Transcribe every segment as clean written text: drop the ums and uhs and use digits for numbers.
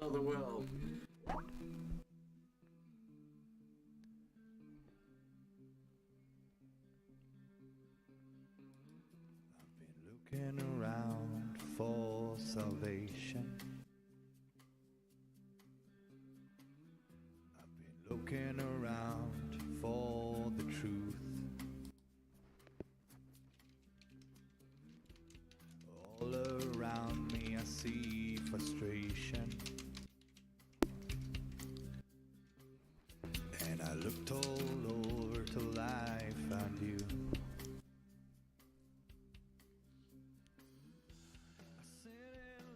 of the world. Looking around for salvation. I've been looking around for the truth. All around me I see frustration, and I looked all over till I found you.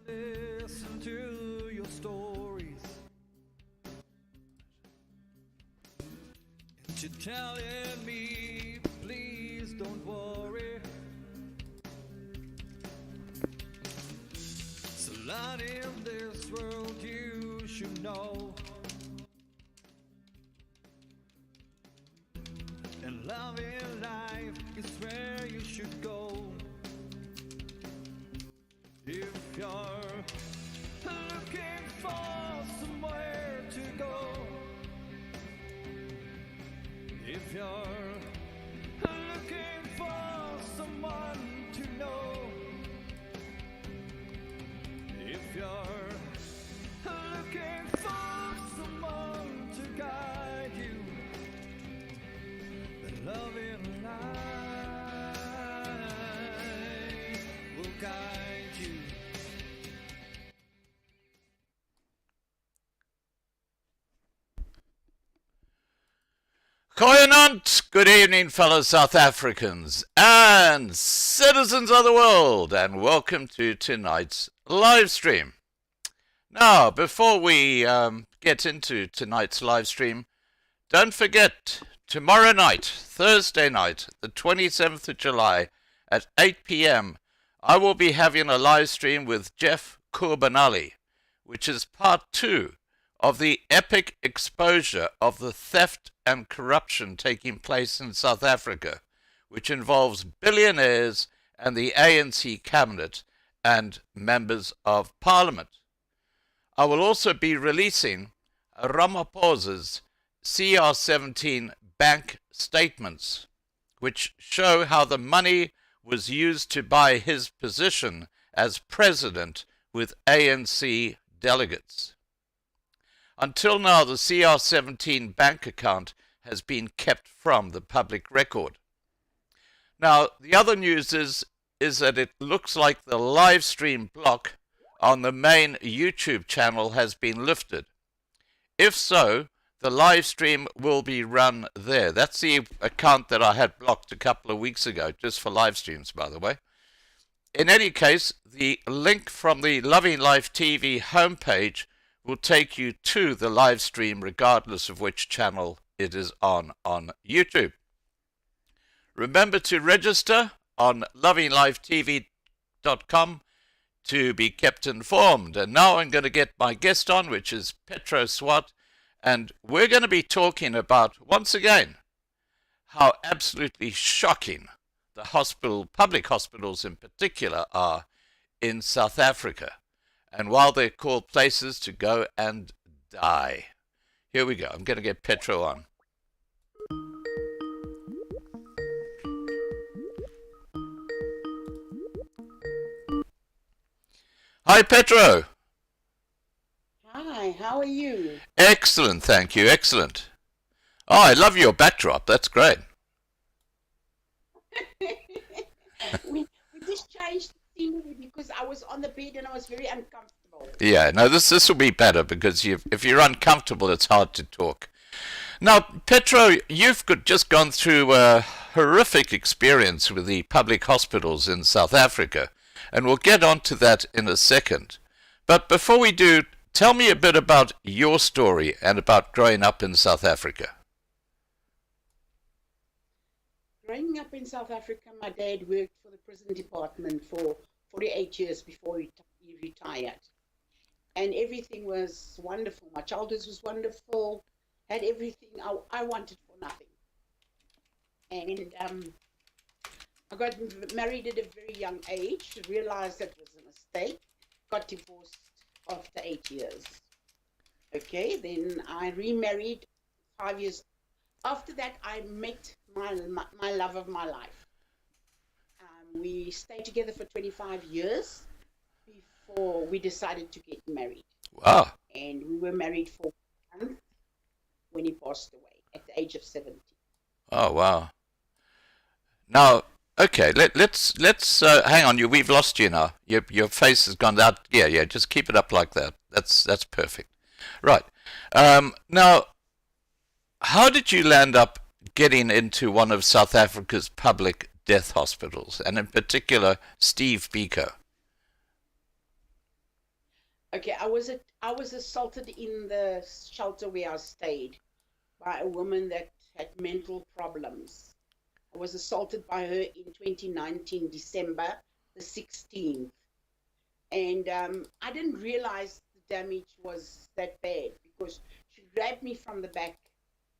Listen to your stories, and you're telling me, please don't worry. So lot in this world you should know, and love in life is where you should go. If you're looking for somewhere to go, if you're looking for someone to know, if you're looking for someone to guide you, then love in life will guide you. Koyanant, good evening, fellow South Africans and citizens of the world, and welcome to tonight's live stream. Now, before we get into tonight's live stream, don't forget, tomorrow night, Thursday night, the 27th of July at 8 p.m, I will be having a live stream with Jeff Kurbanali, which is part 2 of the epic exposure of the theft and corruption taking place in South Africa, which involves billionaires and the ANC cabinet and members of parliament. I will also be releasing Ramaphosa's CR17 bank statements, which show how the money was used to buy his position as president with ANC delegates. Until now, the CR17 bank account has been kept from the public record. Now, the other news is that it looks like the live stream block on the main YouTube channel has been lifted. If so, the live stream will be run there. That's the account that I had blocked a couple of weeks ago, just for live streams, by the way. In any case, the link from the Loving Life TV homepage will take you to the live stream regardless of which channel it is on YouTube. Remember to register on lovinglifetv.com to be kept informed. And now I'm going to get my guest on, which is Petro Swart, and we're going to be talking about, once again, how absolutely shocking the public hospitals in particular, are in South Africa, and while they're called places to go and die. Here we go. I'm going to get Petro on. Hi, Petro. Hi, how are you? Excellent, thank you. Excellent. Oh, I love your backdrop. That's great. we just changed the scenery because I was on the bed and I was very uncomfortable. Yeah, no, this will be better because if you're uncomfortable, it's hard to talk. Now, Petro, you've just gone through a horrific experience with the public hospitals in South Africa, and we'll get onto that in a second. But before we do, tell me a bit about your story and about growing up in South Africa. Growing up in South Africa, my dad worked for the prison department for 48 years before he retired. And everything was wonderful. My childhood was wonderful, had everything I wanted for nothing. And I got married at a very young age, realized that was a mistake, got divorced after 8 years. Okay, then I remarried 5 years. After that, I met my love of my life. We stayed together for 25 years before we decided to get married. Wow. And we were married for a month when he passed away at the age of 70. Oh, wow. Now, okay, let's hang on. We've lost you now. Your face has gone out. Yeah. Just keep it up like that. That's perfect. Right. Now, how did you land up getting into one of South Africa's public death hospitals, and in particular, Steve Biko? Okay, I was assaulted in the shelter where I stayed by a woman that had mental problems. I was assaulted by her in 2019, December the 16th. And I didn't realize the damage was that bad because she grabbed me from the back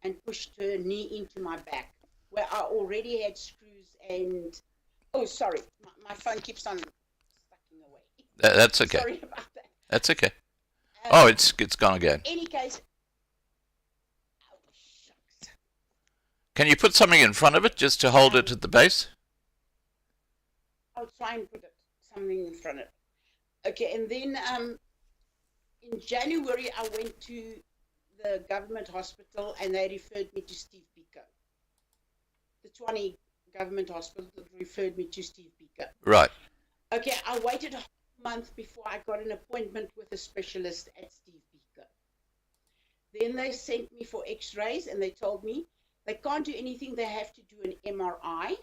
and pushed her knee into my back where I already had screws and... Oh, sorry, my phone keeps on sucking away. That's okay. Sorry about that. That's okay. Oh, it's gone again. In any case... Oh, shucks. Can you put something in front of it just to hold it at the base? I'll try and put something in front of it. Okay, and then in January, I went to the government hospital and they referred me to Steve Biko. The Tshwane government hospital referred me to Steve Biko. Right. Okay, I waited a month before I got an appointment with a specialist at Steve Biko. Then they sent me for x-rays and they told me they can't do anything, they have to do an MRI,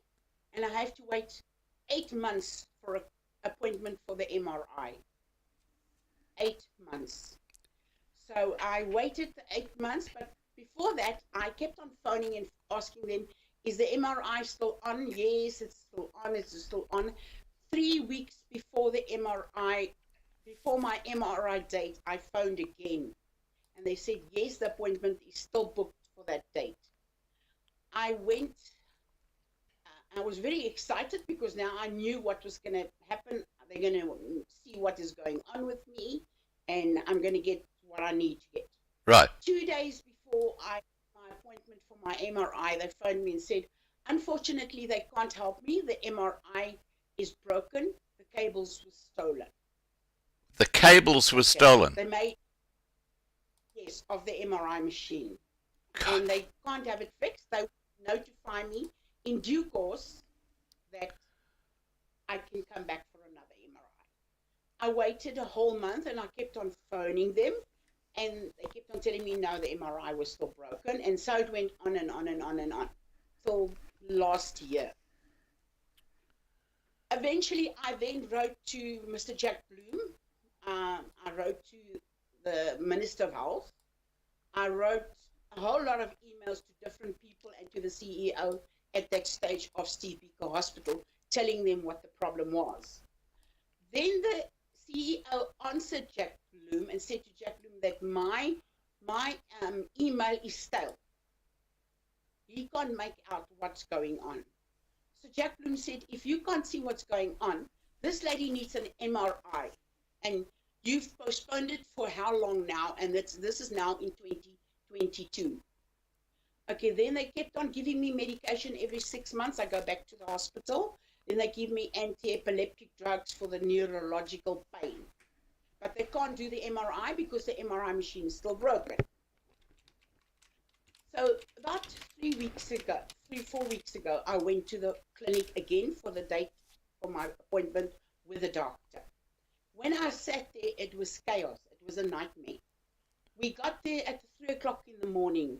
and I have to wait 8 months for an appointment for the MRI. 8 months. So I waited the 8 months, but before that, I kept on phoning and asking them, is the MRI still on? Yes, it's still on, it's still on. 3 weeks before the MRI, before my MRI date, I phoned again. And they said, yes, the appointment is still booked for that date. I went, I was very excited because now I knew what was going to happen. They're going to see what is going on with me, and I'm going to get what I need to get. Right. 2 days before my appointment for my MRI, they phoned me and said, unfortunately, they can't help me. The MRI is broken. The cables were stolen. The cables were stolen? They made, yes, of the MRI machine. God. And they can't have it fixed. They notify me in due course that I can come back for another MRI. I waited a whole month and I kept on phoning them, and they kept on telling me no, the MRI was still broken, and so it went on and on and on and on till last year. Eventually, I then wrote to Mr. Jack Bloom. I wrote to the Minister of Health. I wrote a whole lot of emails to different people and to the CEO at that stage of Steve Biko Hospital, telling them what the problem was. Then the CEO answered Jack Bloom and said to Jack Bloom that my email is stale. He can't make out what's going on. So Jack Bloom said, if you can't see what's going on, this lady needs an MRI. And you've postponed it for how long now? And this is now in 2022. Okay, then they kept on giving me medication every 6 months. I go back to the hospital. Then they give me anti-epileptic drugs for the neurological pain. But they can't do the MRI because the MRI machine is still broken. So about 4 weeks ago, I went to the clinic again for the date for my appointment with the doctor. When I sat there, it was chaos. It was a nightmare. We got there at 3 o'clock in the morning.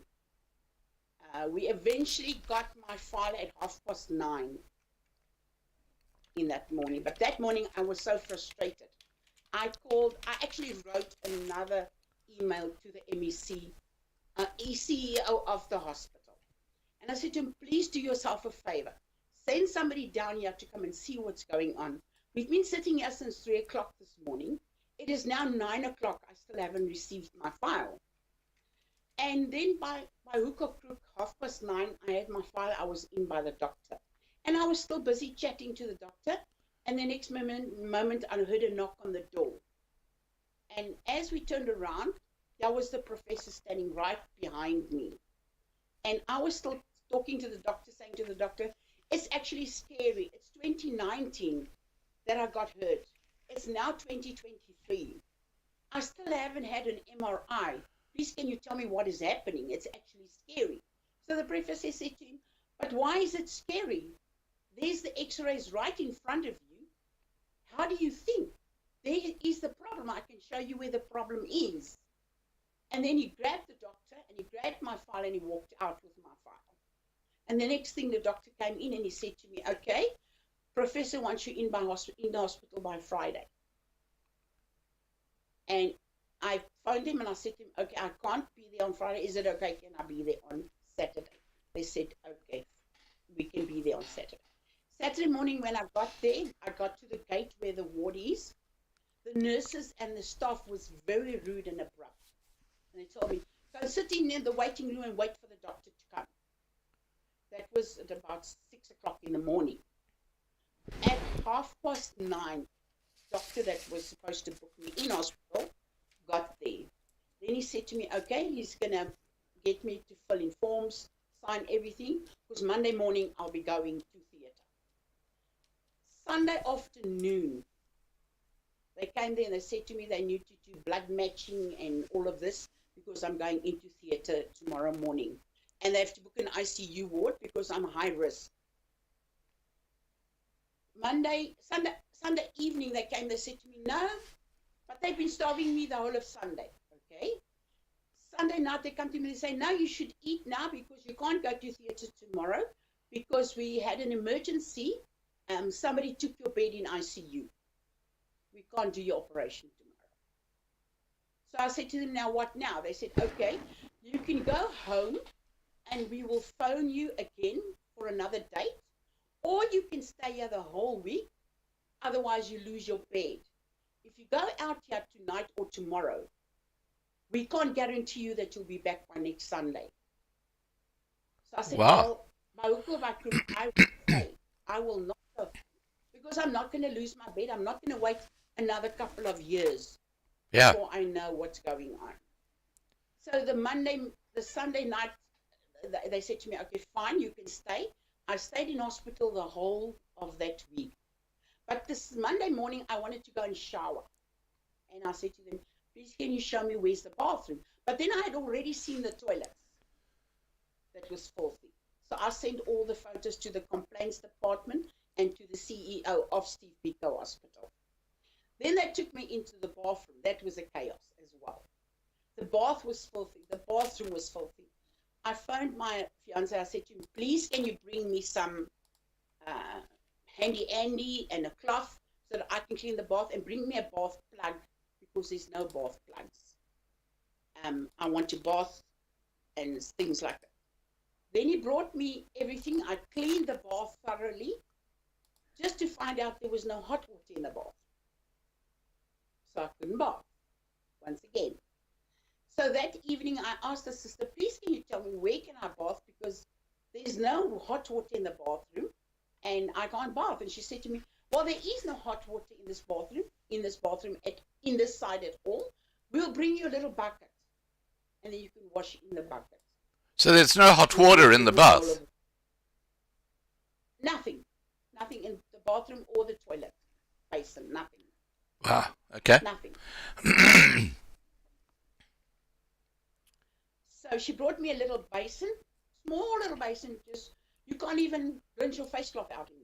We eventually got my file at 9:30 in that morning. But that morning, I was so frustrated. I actually wrote another email to the MEC, CEO of the hospital. And I said to him, please do yourself a favor. Send somebody down here to come and see what's going on. We've been sitting here since 3 o'clock this morning. It is now 9 o'clock. I still haven't received my file. And then by hook or crook, 9:30, I had my file. I was in by the doctor. And I was still busy chatting to the doctor. And the next moment I heard a knock on the door. And as we turned around, there was the professor standing right behind me. And I was still talking to the doctor, saying to the doctor, it's actually scary. It's 2019 that I got hurt. It's now 2023. I still haven't had an MRI. Please, can you tell me what is happening? It's actually scary. So the professor said to him, but why is it scary? There's the x-rays right in front of you. How do you think? There is the problem. I can show you where the problem is. And then he grabbed the doctor and he grabbed my file and he walked out with my file. And the next thing, the doctor came in and he said to me, okay, professor wants you in the hospital by Friday. And I phoned him and I said to him, okay, I can't be there on Friday. Is it okay? Can I be there on Saturday? They said, okay, we can be there on Saturday. Saturday morning when I got there, I got to the gate where the ward is. The nurses and the staff was very rude and abrupt. And they told me, go sit in the waiting room and wait for the doctor to come. That was at about 6 o'clock in the morning. At 9:30, doctor that was supposed to book me in hospital got there. Then he said to me, okay, he's going to get me to fill in forms, sign everything, because Monday morning I'll be going to theatre. Sunday afternoon, they came there and they said to me they need to do blood matching and all of this because I'm going into theatre tomorrow morning. And they have to book an ICU ward because I'm high risk. Sunday evening they came, they said to me, no, but they've been starving me the whole of Sunday, okay? Sunday night they come to me and say, no, you should eat now because you can't go to theatre tomorrow because we had an emergency. Somebody took your bed in ICU. We can't do your operation tomorrow. So I said to them, now what now? They said, okay, you can go home and we will phone you again for another date, or you can stay here the whole week, otherwise you lose your bed. If you go out here tonight or tomorrow, we can't guarantee you that you'll be back by next Sunday. So I said, wow. Well, I will stay. I will not go because I'm not going to lose my bed. I'm not going to wait another couple of years before I know what's going on. So the Sunday night, they said to me, okay, fine, you can stay. I stayed in hospital the whole of that week. But this Monday morning, I wanted to go and shower. And I said to them, please, can you show me where's the bathroom? But then I had already seen the toilets. That was filthy. So I sent all the photos to the complaints department and to the CEO of Steve Biko Hospital. Then they took me into the bathroom. That was a chaos as well. The bath was filthy. The bathroom was filthy. I phoned my fiance. I said to him, please, can you bring me some handy Andy and a cloth so that I can clean the bath, and bring me a bath plug because there's no bath plugs. I want to bath and things like that. Then he brought me everything. I cleaned the bath thoroughly just to find out there was no hot water in the bath. So I couldn't bath once again. So that evening I asked the sister, please can you tell me where can I bath because there's no hot water in the bathroom and I can't bath. And she said to me, well, there is no hot water in this bathroom in this side at all. We'll bring you a little bucket and then you can wash in the bucket. So there's no hot water in the bath? Nothing in the bathroom or the toilet basin, nothing. Wow, okay. Nothing. So she brought me a little basin, small little basin, just, you can't even rinse your face cloth out in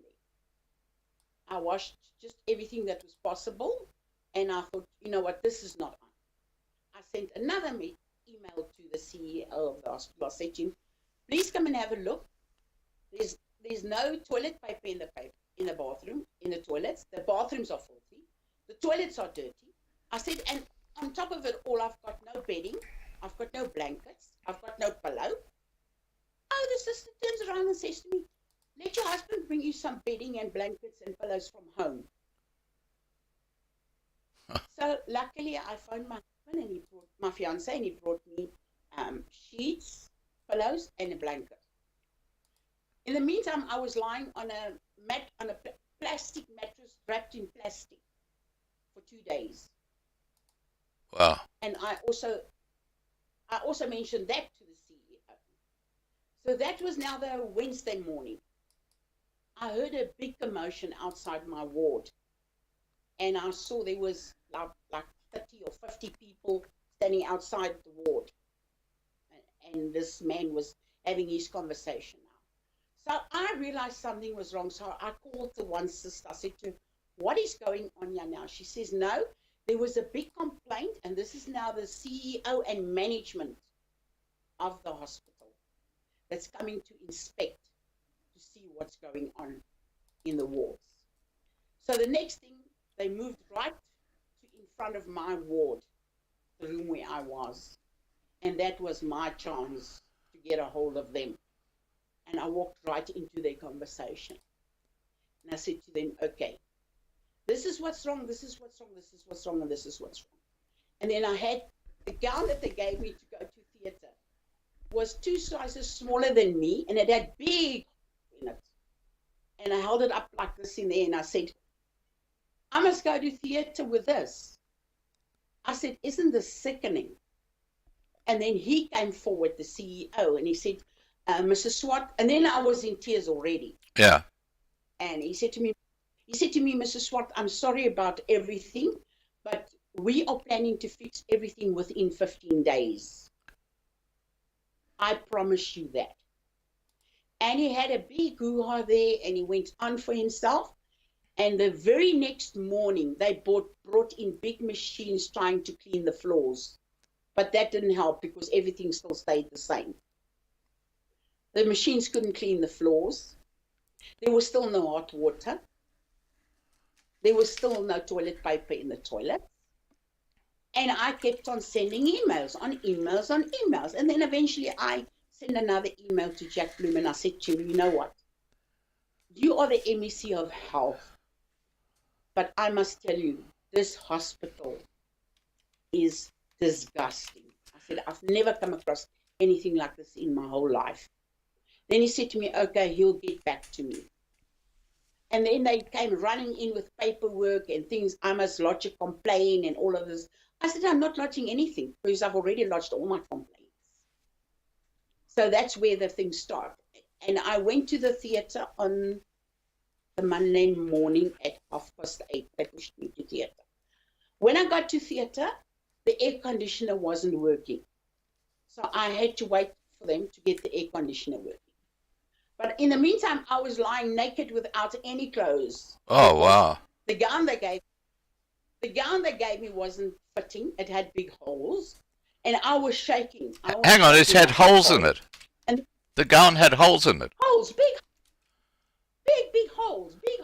there. I washed just everything that was possible, and I thought, you know what, this is not on. I sent another email to the CEO of the hospital. I said to him, please come and have a look. There's no toilet paper in the bathroom, in the toilets. The bathrooms are filthy. The toilets are dirty. I said, and on top of it all, I've got no bedding. I've got no blankets. I've got no pillow. Oh, the sister turns around and says to me, let your husband bring you some bedding and blankets and pillows from home. So luckily I phoned my husband and he brought my fiance and he brought me sheets, pillows and a blanket. In the meantime, I was lying on a plastic mattress wrapped in plastic for 2 days. Wow. And I also I also mentioned that to the CEO. So that was now the Wednesday morning. I heard a big commotion outside my ward, and I saw there was like 30 or 50 people standing outside the ward, and this man was having his conversation now. So I realized something was wrong. So I called the one sister. I said to her, "What is going on here now?" She says, "No, there was a big complaint, and this is now the CEO and management of the hospital that's coming to inspect to see what's going on in the wards." So the next thing, they moved right to in front of my ward, the room where I was. And that was my chance to get a hold of them. And I walked right into their conversation. And I said to them, "Okay, this is what's wrong, this is what's wrong, this is what's wrong, and this is what's wrong." And then I had the gown that they gave me to go to theatre was 2 sizes smaller than me, and it had big in it. And I held it up like this in there, and I said, "I must go to theatre with this." I said, "Isn't this sickening?" And then he came forward, the CEO, and he said, "Mrs. Swart," and then I was in tears already. Yeah. And he said to me, "Mrs. Swart, I'm sorry about everything, but we are planning to fix everything within 15 days. I promise you that." And he had a big hoo-ha there, and he went on for himself. And the very next morning, they brought in big machines trying to clean the floors. But that didn't help because everything still stayed the same. The machines couldn't clean the floors. There was still no hot water. There was still no toilet paper in the toilets. And I kept on sending emails on emails on emails. And then eventually I sent another email to Jack Bloom, and I said to him, "You know what? You are the MEC of health. But I must tell you, this hospital is disgusting." I said, "I've never come across anything like this in my whole life." Then he said to me, "Okay, he'll get back to me." And then they came running in with paperwork and things. I must lodge a complaint and all of this. I said, "I'm not lodging anything because I've already lodged all my complaints." So that's where the thing started. And I went to the theatre on the Monday morning at 8:30. They pushed me to theatre. When I got to theatre, the air conditioner wasn't working. So I had to wait for them to get the air conditioner working. But in the meantime, I was lying naked without any clothes. Oh, wow. The gown they gave me wasn't fitting. It had big holes. And I was shaking. Hang on, it had holes in it. And the gown had holes in it. Holes, big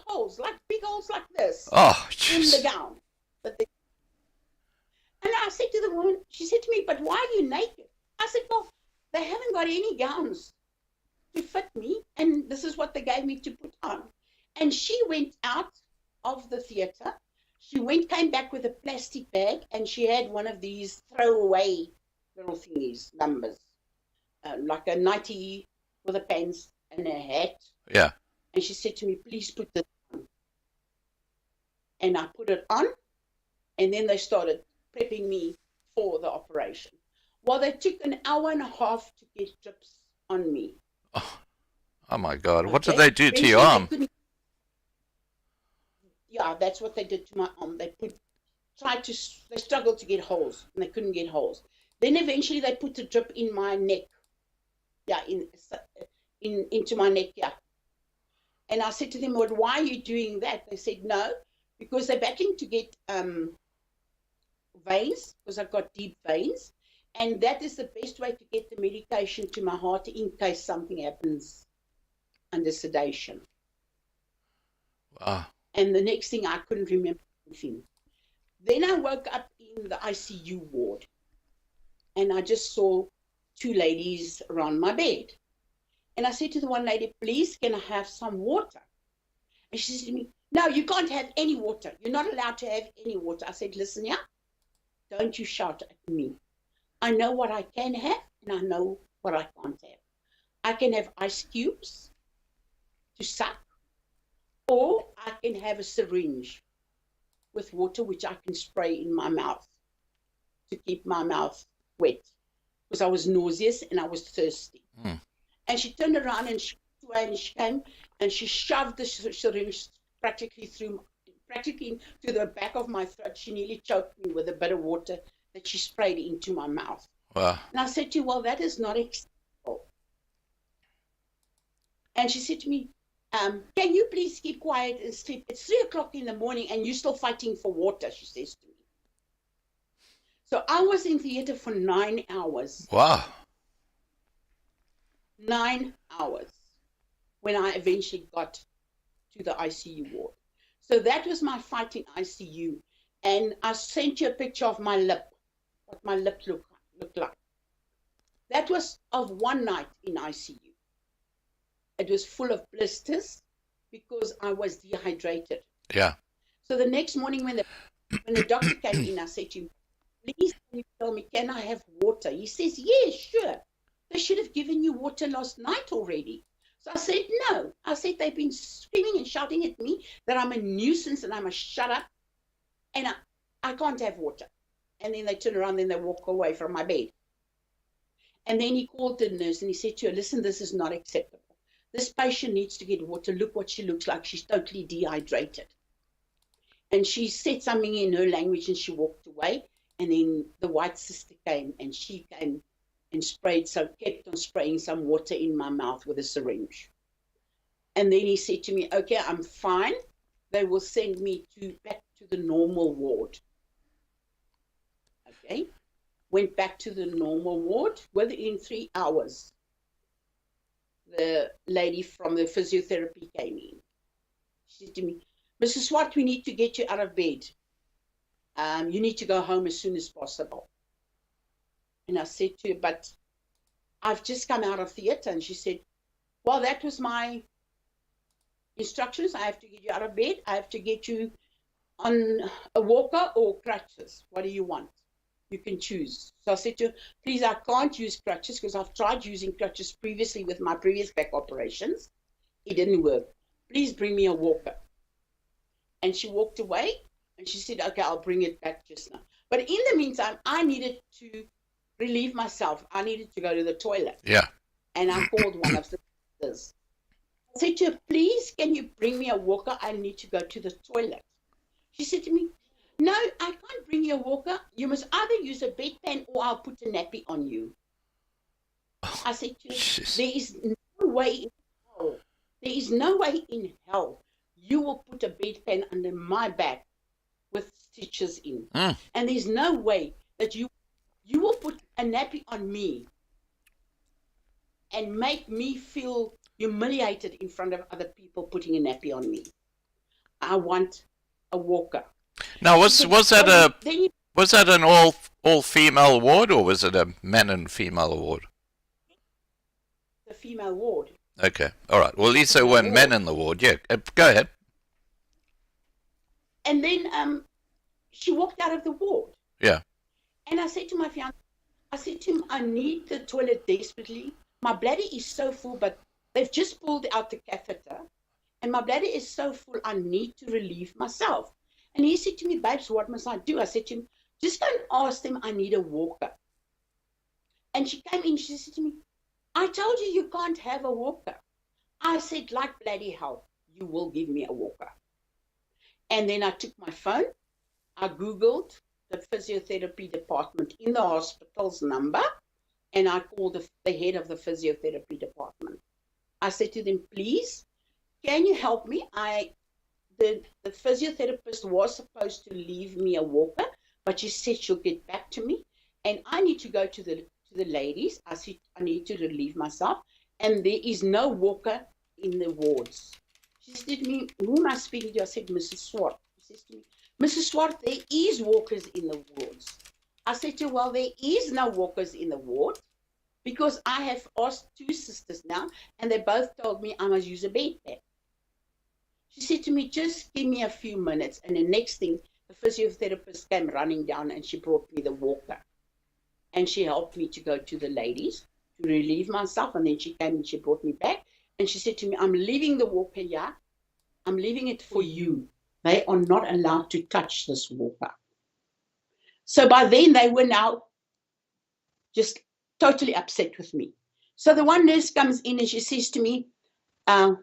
holes, like big holes like this. Oh, in jeez. the gown. And I said to the woman, she said to me, "But why are you naked?" I said, "Well, they haven't got any gowns to fit me, and this is what they gave me to put on." And she went out of the theatre. She came back with a plastic bag, and she had one of these throwaway little thingies, numbers, like a nightie with a pants and a hat. Yeah. And she said to me, "Please put this on." And I put it on, and then they started prepping me for the operation. Well, they took an hour and a half to get drips on me. Oh my God. What did Okay? they do to your arm? Yeah, that's what they did to my arm. They struggled to get holes, and they couldn't get holes. Then eventually they put a drip in my neck. Yeah, into my neck, yeah. And I said to them, "Well, why are you doing that?" They said, "No, because they're backing to get veins, because I've got deep veins. And that is the best way to get the medication to my heart in case something happens under sedation." Wow. And the next thing, I couldn't remember anything. Then I woke up in the ICU ward, and I just saw 2 ladies around my bed. And I said to the one lady, "Please, can I have some water?" And she said to me, "No, you can't have any water. You're not allowed to have any water." I said, "Listen, yeah, don't you shout at me. I know what I can have, and I know what I can't have. I can have ice cubes to suck, or I can have a syringe with water which I can spray in my mouth to keep my mouth wet. because I was nauseous and I was thirsty. Mm. And she turned around and she came and she shoved the syringe practically to the back of my throat. She nearly choked me with a bit of water that she sprayed into my mouth. Wow. And I said to her, well, that is not acceptable. And she said to me, can you please keep quiet and sleep? It's 3 o'clock in the morning and you're still fighting for water, she says to me. So I was in theater for 9 hours. Wow. 9 hours when I eventually got to the ICU ward. So that was my fight in ICU. And I sent you a picture of my lip, what my lip looked like. That was of one night in ICU. It was full of blisters because I was dehydrated. Yeah. So the next morning when the doctor came in, I said to him, please can you tell me, can I have water? He says, yes, sure. They should have given you water last night already. So I said, no. I said, they've been screaming and shouting at me that I'm a nuisance and I must shut up. And I can't have water. And then they turn around and they walk away from my bed. And then he called the nurse and he said to her, listen, this is not acceptable. This patient needs to get water. Look what she looks like. She's totally dehydrated. And she said something in her language and she walked away. And then the white sister came and she came and kept on spraying some water in my mouth with a syringe. And then he said to me, okay, I'm fine. They will send me back to the normal ward. Okay. Went back to the normal ward within 3 hours. The lady from the physiotherapy came in. She said to me, Mrs. Swart, we need to get you out of bed. You need to go home as soon as possible. And I said to her, but I've just come out of theater. And she said, well, that was my instructions. I have to get you out of bed. I have to get you on a walker or crutches. What do you want? You can choose. So I said to her, please, I can't use crutches because I've tried using crutches previously with my previous back operations. It didn't work. Please bring me a walker. And she walked away and she said, okay, I'll bring it back just now. But in the meantime, I needed to relieve myself. I needed to go to the toilet. Yeah. And I called one of the sisters. I said to her, please, can you bring me a walker? I need to go to the toilet. She said to me, no, I can't bring you a walker. You must either use a bedpan or I'll put a nappy on you. I said to her, there is no way in hell. There is no way in hell you will put a bedpan under my back with stitches in. And there's no way that you will put a nappy on me and make me feel humiliated in front of other people putting a nappy on me. I want a walker. Now, was that an all female ward or was it a men and female ward? The female ward. Okay, all right. Well, at least there weren't men in the ward. Yeah, go ahead. And then she walked out of the ward. Yeah. And I said to my fiancé, I said to him, I need the toilet desperately. My bladder is so full, but they've just pulled out the catheter. And my bladder is so full, I need to relieve myself. And he said to me, babes, what must I do? I said to him, just go and ask them, I need a walker. And she came in, she said to me, I told you you can't have a walker. I said, like bloody hell, you will give me a walker. And then I took my phone, I Googled the physiotherapy department in the hospital's number, and I called the head of the physiotherapy department. I said to them, please, can you help me? The physiotherapist was supposed to leave me a walker, but she said she'll get back to me, and I need to go to the ladies. I said I need to relieve myself, and there is no walker in the wards. She said to me, who am I speaking to? I said, Mrs. Swart. She says to me, Mrs. Swart, there is walkers in the wards. I said to her, well, there is no walkers in the ward because I have asked 2 sisters now, and they both told me I must use a bedpan. She said to me, just give me a few minutes. And the next thing, the physiotherapist came running down and she brought me the walker. And she helped me to go to the ladies to relieve myself. And then she came and she brought me back. And she said to me, I'm leaving the walker here. I'm leaving it for you. They are not allowed to touch this walker. So by then they were now just totally upset with me. So the one nurse comes in and she says to me,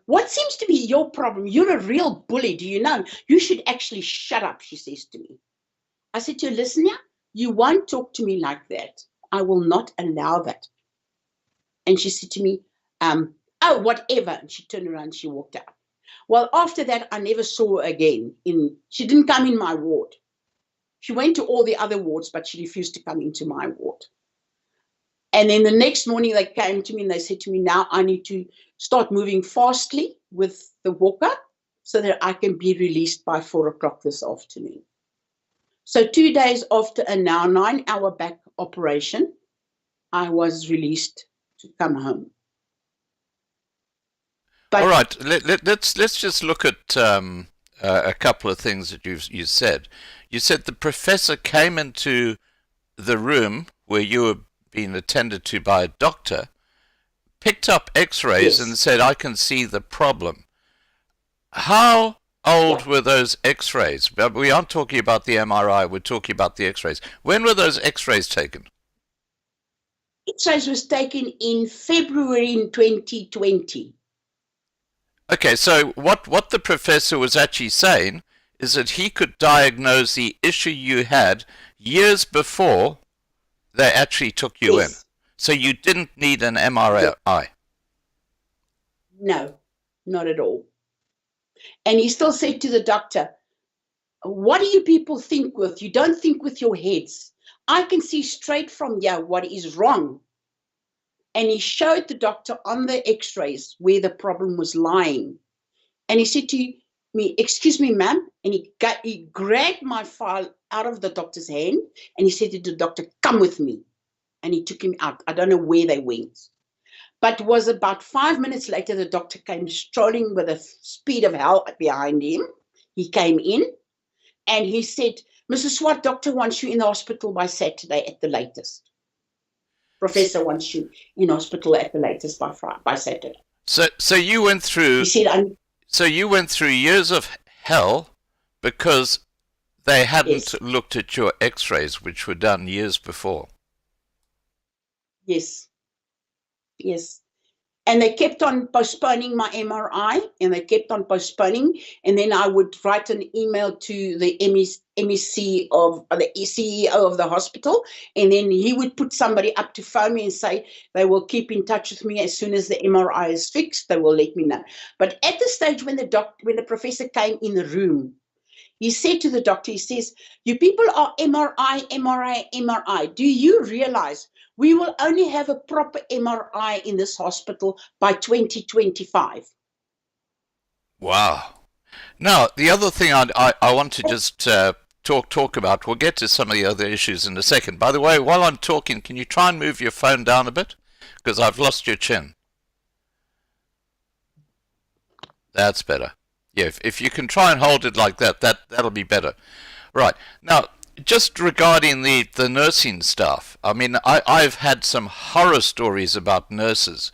what seems to be your problem? You're a real bully, do you know? You should actually shut up, she says to me. I said to her, listen here, you won't talk to me like that. I will not allow that. And she said to me, oh, whatever. And she turned around and she walked out. Well, after that, I never saw her again. She didn't come in my ward. She went to all the other wards, but she refused to come into my ward. And then the next morning, they came to me and they said to me, now I need to start moving fastly with the walker so that I can be released by 4 o'clock this afternoon. So 2 days after a now 9-hour back operation, I was released to come home. But all right, let's just look at a couple of things that you said. You said the professor came into the room where you were being attended to by a doctor, picked up x-rays, yes, and said, I can see the problem. How old were those x-rays? We aren't talking about the MRI, we're talking about the x-rays. When were those x-rays taken? X-rays was taken in February in 2020. Okay, so what the professor was actually saying is that he could diagnose the issue you had years before they actually took you in. So you didn't need an MRI. No, not at all. And he still said to the doctor, what do you people think with? You don't think with your heads. I can see straight from here what is wrong. And he showed the doctor on the x-rays where the problem was lying. And he said to me, excuse me, ma'am. And he grabbed my file out of the doctor's hand and he said to the doctor, come with me. And he took him out. I don't know where they went. But it was about 5 minutes later, the doctor came strolling with the speed of hell behind him. He came in and he said, Mrs. Swart, doctor wants you in the hospital by Saturday at the latest. Professor wants you in hospital at the latest by Saturday. So you went through. He said, so you went through years of hell because they hadn't looked at your X-rays, which were done years before. Yes. Yes. And they kept on postponing my MRI, and they kept on postponing. And then I would write an email to the MEC of the CEO of the hospital, and then he would put somebody up to phone me and say they will keep in touch with me as soon as the MRI is fixed. They will let me know. But at the stage when the professor came in the room, he said to the doctor, he says, you people are MRI, MRI, MRI. Do you realize we will only have a proper MRI in this hospital by 2025? Wow. Now, the other thing I want to just talk about, we'll get to some of the other issues in a second. By the way, while I'm talking, can you try and move your phone down a bit? Because I've lost your chin. That's better. Yeah, if you can try and hold it like that, that'll be better. Right. Now, just regarding the nursing staff, I mean, I've had some horror stories about nurses.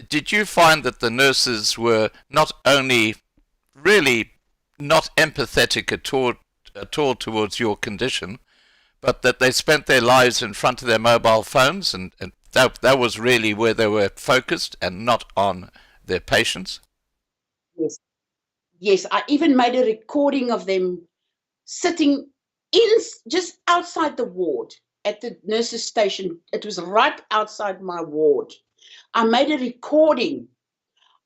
Did you find that the nurses were not only really not empathetic at all towards your condition, but that they spent their lives in front of their mobile phones, and that was really where they were focused and not on their patients? Yes. Yes, I even made a recording of them sitting just outside the ward at the nurses' station. It was right outside my ward. I made a recording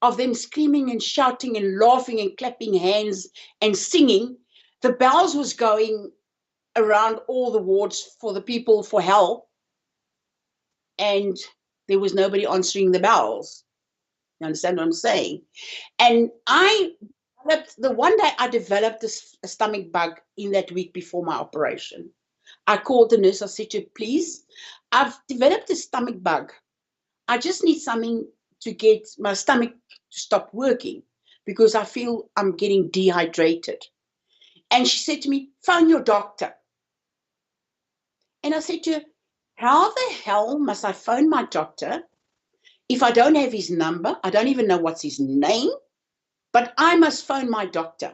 of them screaming and shouting and laughing and clapping hands and singing. The bells was going around all the wards for the people for help, and there was nobody answering the bells. You understand what I'm saying? And the one day I developed a stomach bug in that week before my operation. I called the nurse. I said to her, please, I've developed a stomach bug. I just need something to get my stomach to stop working because I feel I'm getting dehydrated. And she said to me, phone your doctor. And I said to her, how the hell must I phone my doctor if I don't have his number? I don't even know what's his name. But I must phone my doctor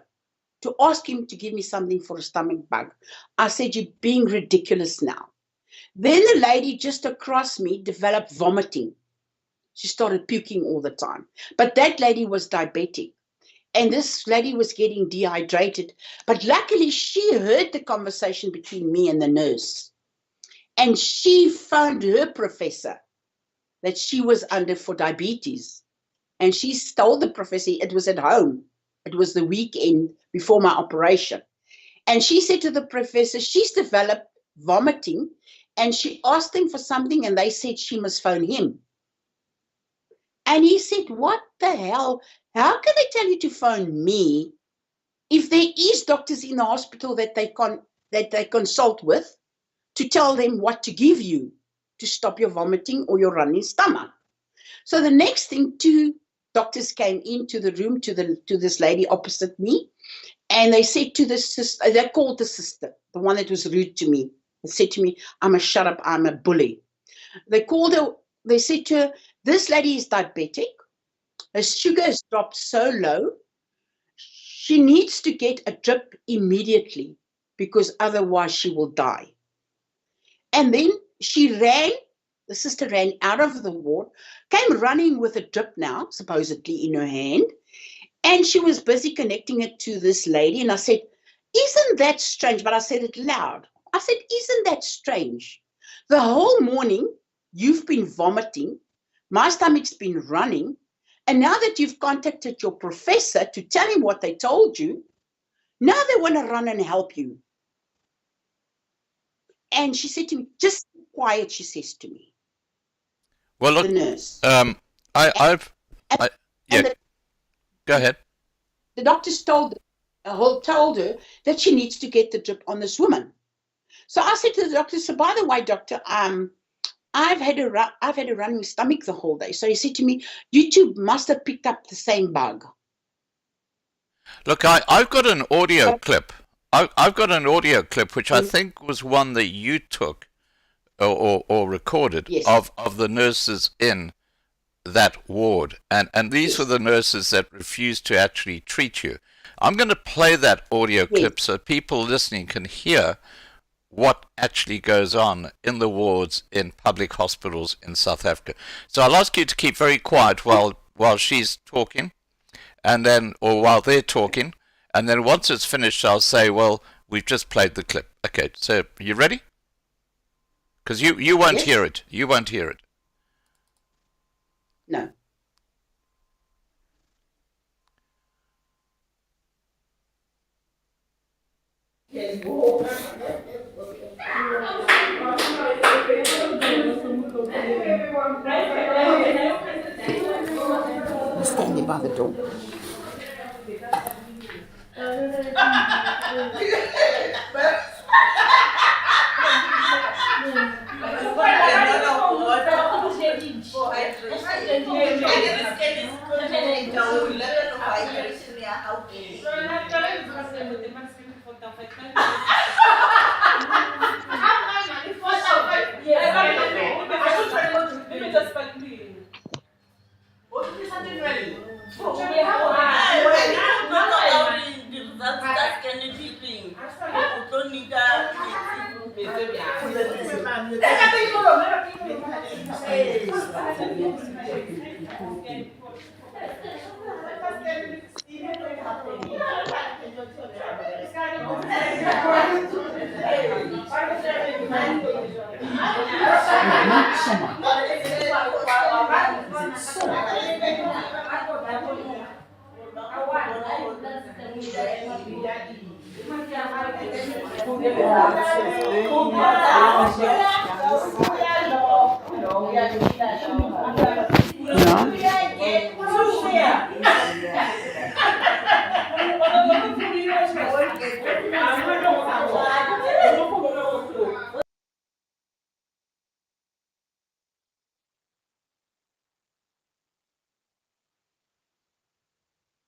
to ask him to give me something for a stomach bug. I said, you're being ridiculous now. Then the lady just across me developed vomiting. She started puking all the time. But that lady was diabetic. And this lady was getting dehydrated. But luckily, she heard the conversation between me and the nurse. And she phoned her professor that she was under for diabetes. And she told the professor it was at home. It was the weekend before my operation. And she said to the professor, she's developed vomiting. And she asked him for something, and they said she must phone him. And he said, what the hell? How can they tell you to phone me if there is doctors in the hospital that they consult with to tell them what to give you to stop your vomiting or your running stomach? So the next thing, 2 doctors came into the room to this lady opposite me, and they said to the sister, they called the sister, the one that was rude to me, and said to me, I'm a shut up, I'm a bully. They called her, they said to her, this lady is diabetic, her sugar has dropped so low, she needs to get a drip immediately because otherwise she will die. And then the sister ran out of the ward, came running with a drip now, supposedly in her hand, and she was busy connecting it to this lady. And I said, isn't that strange? But I said it loud. I said, isn't that strange? The whole morning you've been vomiting, my stomach's been running, and now that you've contacted your professor to tell him what they told you, now they want to run and help you. And she said to me, just be quiet, she says to me. Well, look, the nurse. Go ahead. The doctors told her that she needs to get the drip on this woman. So I said to the doctor, so by the way, doctor, I've had a running stomach the whole day. So he said to me, you two must have picked up the same bug. Look, I've got an audio clip. I've got an audio clip which I think was one that you took or recorded, yes, of the nurses in that ward. And these yes, were the nurses that refused to actually treat you. I'm going to play that audio yes, clip so people listening can hear what actually goes on in the wards in public hospitals in South Africa. So I'll ask you to keep very quiet while she's talking, and then, or while they're talking, and then once it's finished, I'll say, well, we've just played the clip. Okay, so you ready? Because you won't yes, hear it. You won't hear it. No. Standing by the door.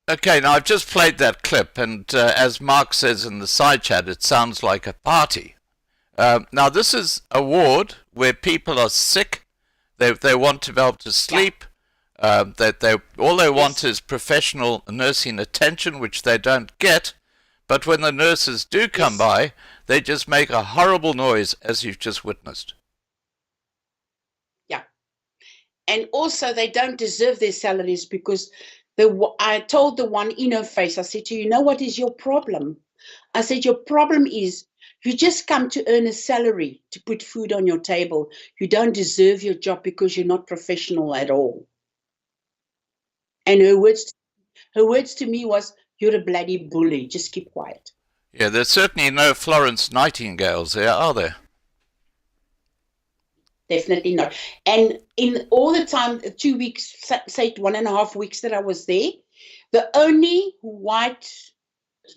Okay, now I've just played that clip, and as Mark says in the side chat, it sounds like a party. Now this is a ward where people are sick. They want to be able to sleep. All they want is professional nursing attention, which they don't get. But when the nurses do come by, they just make a horrible noise, as you've just witnessed. And also, they don't deserve their salaries because I told the one in her face, I said to you, know what is your problem? I said, your problem is you just come to earn a salary to put food on your table. You don't deserve your job because you're not professional at all. And her words to me was, you're a bloody bully. Just keep quiet. Yeah, there's certainly no Florence Nightingales there, are there? Definitely not. And in all the time, 2 weeks, say 1.5 weeks that I was there, the only white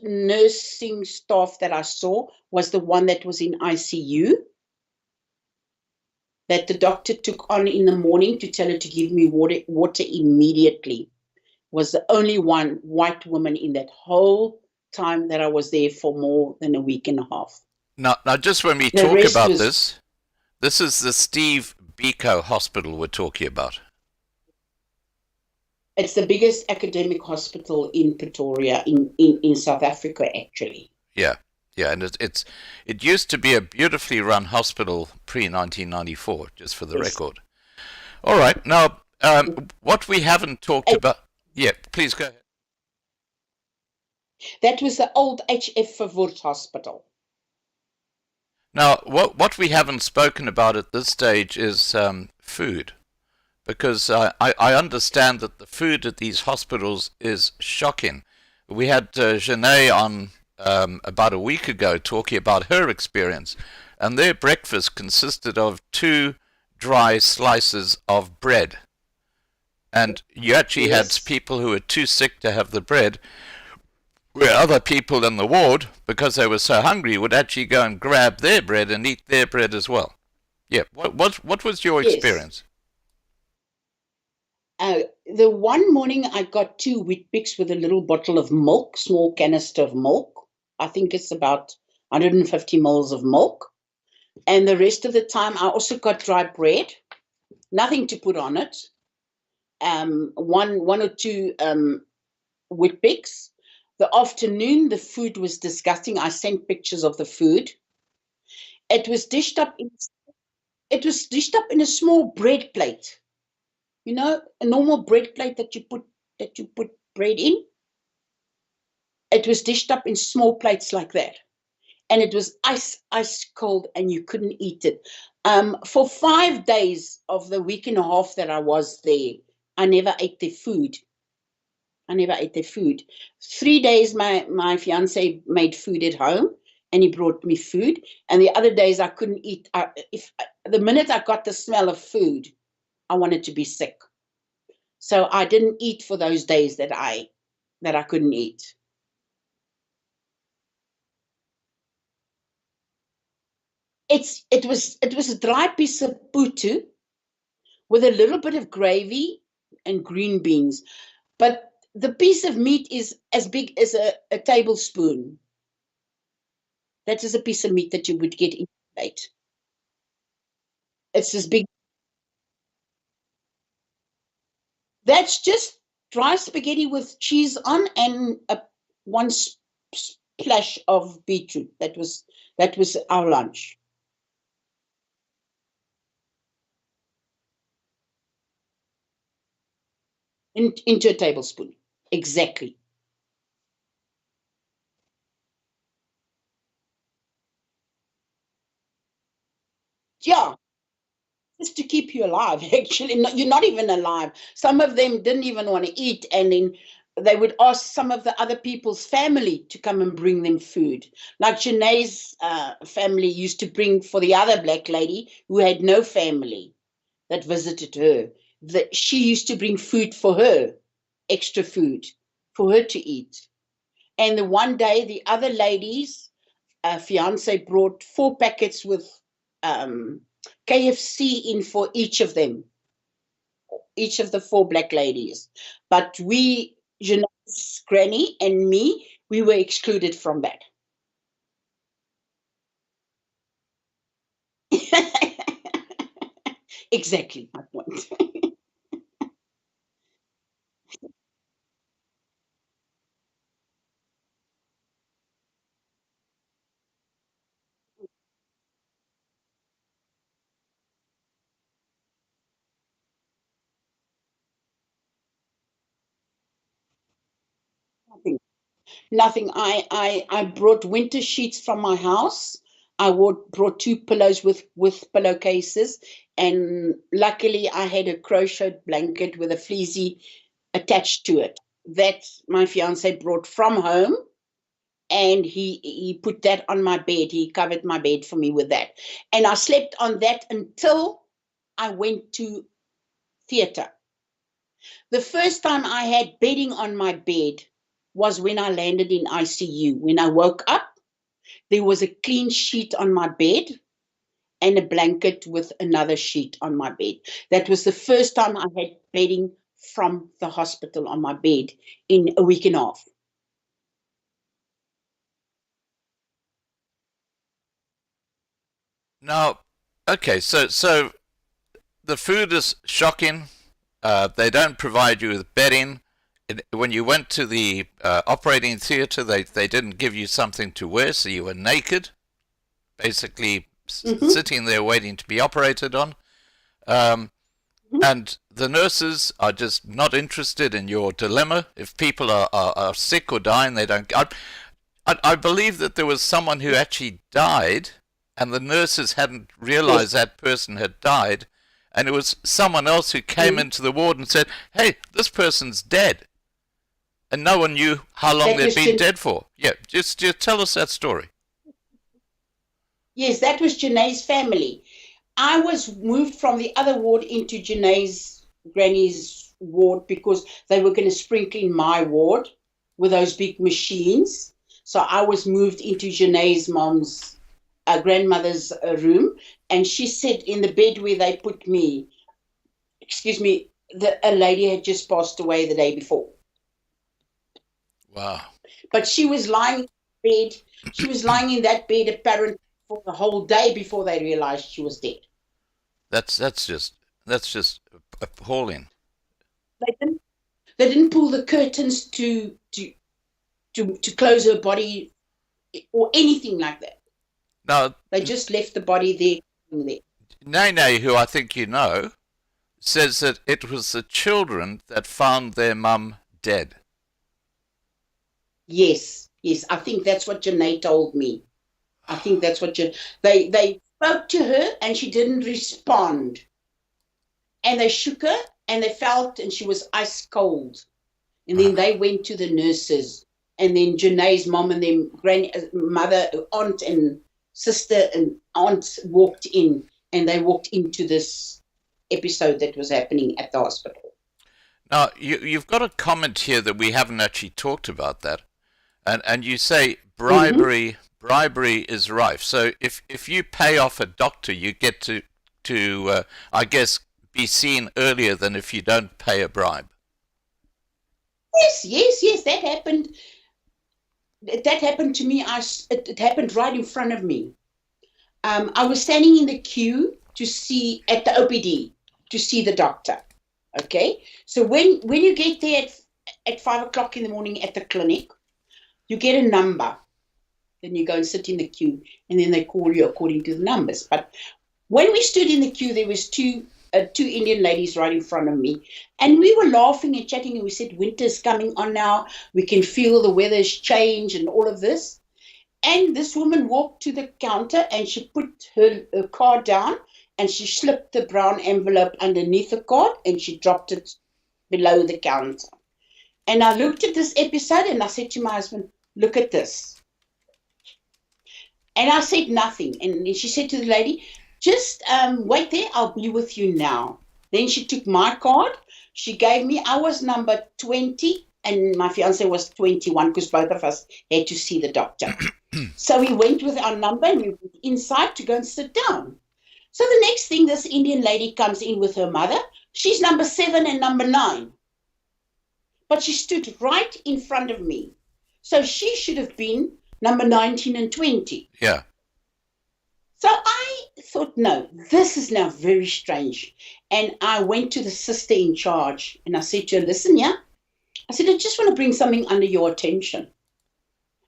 nursing staff that I saw was the one that was in ICU, that the doctor took on in the morning to tell her to give me water immediately. Was the only one white woman in that whole time that I was there for more than a week and a half. Now just when we The talk rest about was, this is the Steve Biko Hospital we're talking about. it's the biggest academic hospital in Pretoria, in South Africa, actually. Yeah, yeah, and it used to be a beautifully run hospital pre-1994, just for the Yes. record. All right, now what we haven't talked about. Yeah, please go ahead. That was the old HF Verwoerd Hospital. Now, what we haven't spoken about at this stage is food, because I understand that the food at these hospitals is shocking. We had Janae on about a week ago talking about her experience, and their breakfast consisted of 2 dry slices of bread. And you actually Yes. had people who were too sick to have the bread, where other people in the ward, because they were so hungry, would actually go and grab their bread and eat their bread as well. Yeah, what was your Yes. experience? The one morning I got 2 Weet-Bix with a little bottle of milk, small canister of milk. I think it's about 150 mils of milk. And the rest of the time I also got dry bread, nothing to put on it. One or two Weet-Bix. The afternoon, the food was disgusting. I sent pictures of the food. It was dished up in a small bread plate. You know, a normal bread plate that you put bread in. It was dished up in small plates like that. And it was ice cold, and you couldn't eat it. For 5 days of the week and a half that I was there, I never ate their food. 3 days, my fiance made food at home, and he brought me food. And the other days I couldn't eat. The minute I got the smell of food, I wanted to be sick. So I didn't eat for those days that I couldn't eat. It was a dry piece of putu with a little bit of gravy and green beans, but the piece of meat is as big as a tablespoon. That is a piece of meat that you would get in a plate. It's this big. That's just dry spaghetti with cheese on and one splash of beetroot. That was our lunch. Into a tablespoon. Exactly. Yeah, just to keep you alive. Actually, you're not even alive. Some of them didn't even want to eat, and then they would ask some of the other people's family to come and bring them food. Like Janae's family used to bring for the other black lady who had no family that visited her. She used to bring food for her, extra food for her to eat. And the one day, the other lady's fiance brought 4 packets with KFC in for each of them, each of the 4 black ladies. But we, Jeanette's granny and me, we were excluded from that. Exactly my point. Nothing. I brought winter sheets from my house. Brought two pillows with pillowcases, and luckily I had a crocheted blanket with a fleecy attached to it. That my fiance brought from home, and he put that on my bed. He covered my bed for me with that, and I slept on that until I went to theatre. The first time I had bedding on my bed was when I landed in ICU. When I woke up, there was a clean sheet on my bed and a blanket with another sheet on my bed. That was the first time I had bedding from the hospital on my bed in a week and a half. Now, okay, so the food is shocking. They don't provide you with bedding. When you went to the operating theatre, they didn't give you something to wear, so you were naked, basically sitting there waiting to be operated on. And the nurses are just not interested in your dilemma. If people are sick or dying, they don't. I believe that there was someone who actually died, and the nurses hadn't realized that person had died, and it was someone else who came into the ward and said, "Hey, this person's dead," and no one knew how long they'd been dead for. Yeah, just tell us that story. Yes, that was Janae's family. I was moved from the other ward into Janae's granny's ward because they were going to sprinkle in my ward with those big machines. So I was moved into Janae's mom's grandmother's room, and she said in the bed where they put me, excuse me, a lady had just passed away the day before. Wow. But she was lying in bed. She was lying in that bed apparently for the whole day before they realized she was dead. That's just appalling. They didn't pull the curtains to close her body or anything like that. Now they just left the body there. Nene, who I think you know, says that it was the children that found their mum dead. Yes, I think that's what Janae told me. I think that's what they spoke to her and she didn't respond. And they shook her and they felt, and she was ice cold. And then they went to the nurses, and then Janae's mom and then grandmother, aunt and sister and aunt walked in, and they walked into this episode that was happening at the hospital. Now, you've got a comment here that we haven't actually talked about that. And you say bribery is rife. So if you pay off a doctor, you get to I guess, be seen earlier than if you don't pay a bribe. Yes, that happened. That happened to me. It happened right in front of me. I was standing in the queue to see at the OPD to see the doctor. Okay, so when you get there at 5 o'clock in the morning at the clinic, you get a number. Then you go and sit in the queue, and then they call you according to the numbers. But when we stood in the queue, there was two Indian ladies right in front of me, and we were laughing and chatting, and we said, winter's coming on now, we can feel the weather's change and all of this. And this woman walked to the counter and she put her card down and she slipped the brown envelope underneath the card and she dropped it below the counter. And I looked at this episode and I said to my husband, look at this. And I said nothing. And she said to the lady, just wait there, I'll be with you now. Then she took my card. She gave me, I was number 20 and my fiance was 21 because both of us had to see the doctor. So we went with our number and we went inside to go and sit down. So the next thing, this Indian lady comes in with her mother. She's number 7 and number 9. But she stood right in front of me. So she should have been number 19 and 20. Yeah. So I thought, no, this is now very strange. And I went to the sister in charge and I said to her, listen, yeah. I said, I just want to bring something under your attention.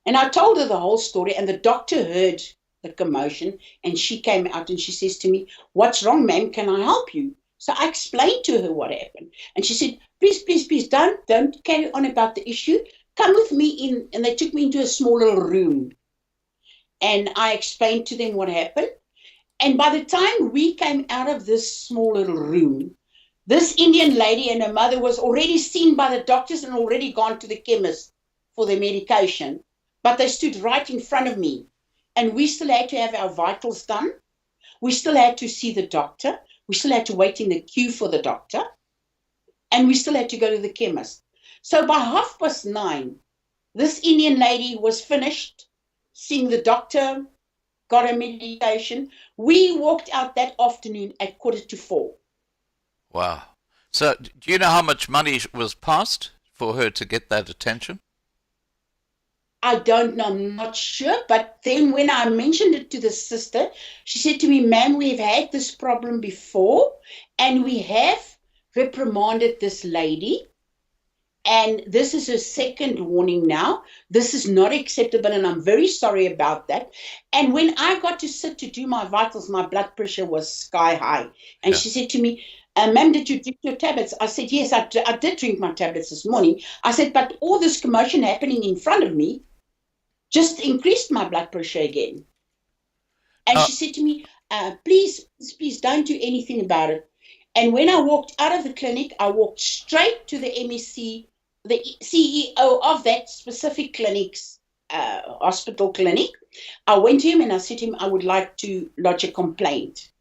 And I told her the whole story, and the doctor heard the commotion, and she came out and she says to me, what's wrong, ma'am? Can I help you? So I explained to her what happened. And she said, please, don't carry on about the issue. come with me in, and they took me into a small little room. And I explained to them what happened. And by the time we came out of this small little room, this Indian lady and her mother was already seen by the doctors and already gone to the chemist for their medication. But they stood right in front of me. And we still had to have our vitals done. We still had to see the doctor. We still had to wait in the queue for the doctor. And we still had to go to the chemist. So by 9:30, this Indian lady was finished seeing the doctor, got her medication. We walked out that afternoon at 4:45. Wow. So, do you know how much money was passed for her to get that attention? I don't know, I'm not sure. But then when I mentioned it to the sister, she said to me, ma'am, we've had this problem before and we have reprimanded this lady. And this is her second warning now. This is not acceptable, and I'm very sorry about that. And when I got to sit to do my vitals, my blood pressure was sky high. And Yeah. she said to me, ma'am, did you drink your tablets? I said, yes, I did drink my tablets this morning. I said, but all this commotion happening in front of me just increased my blood pressure again. And she said to me, please, don't do anything about it. And when I walked out of the clinic, I walked straight to the MEC, the CEO of that specific clinic's hospital clinic. I went to him and I said to him, I would like to lodge a complaint.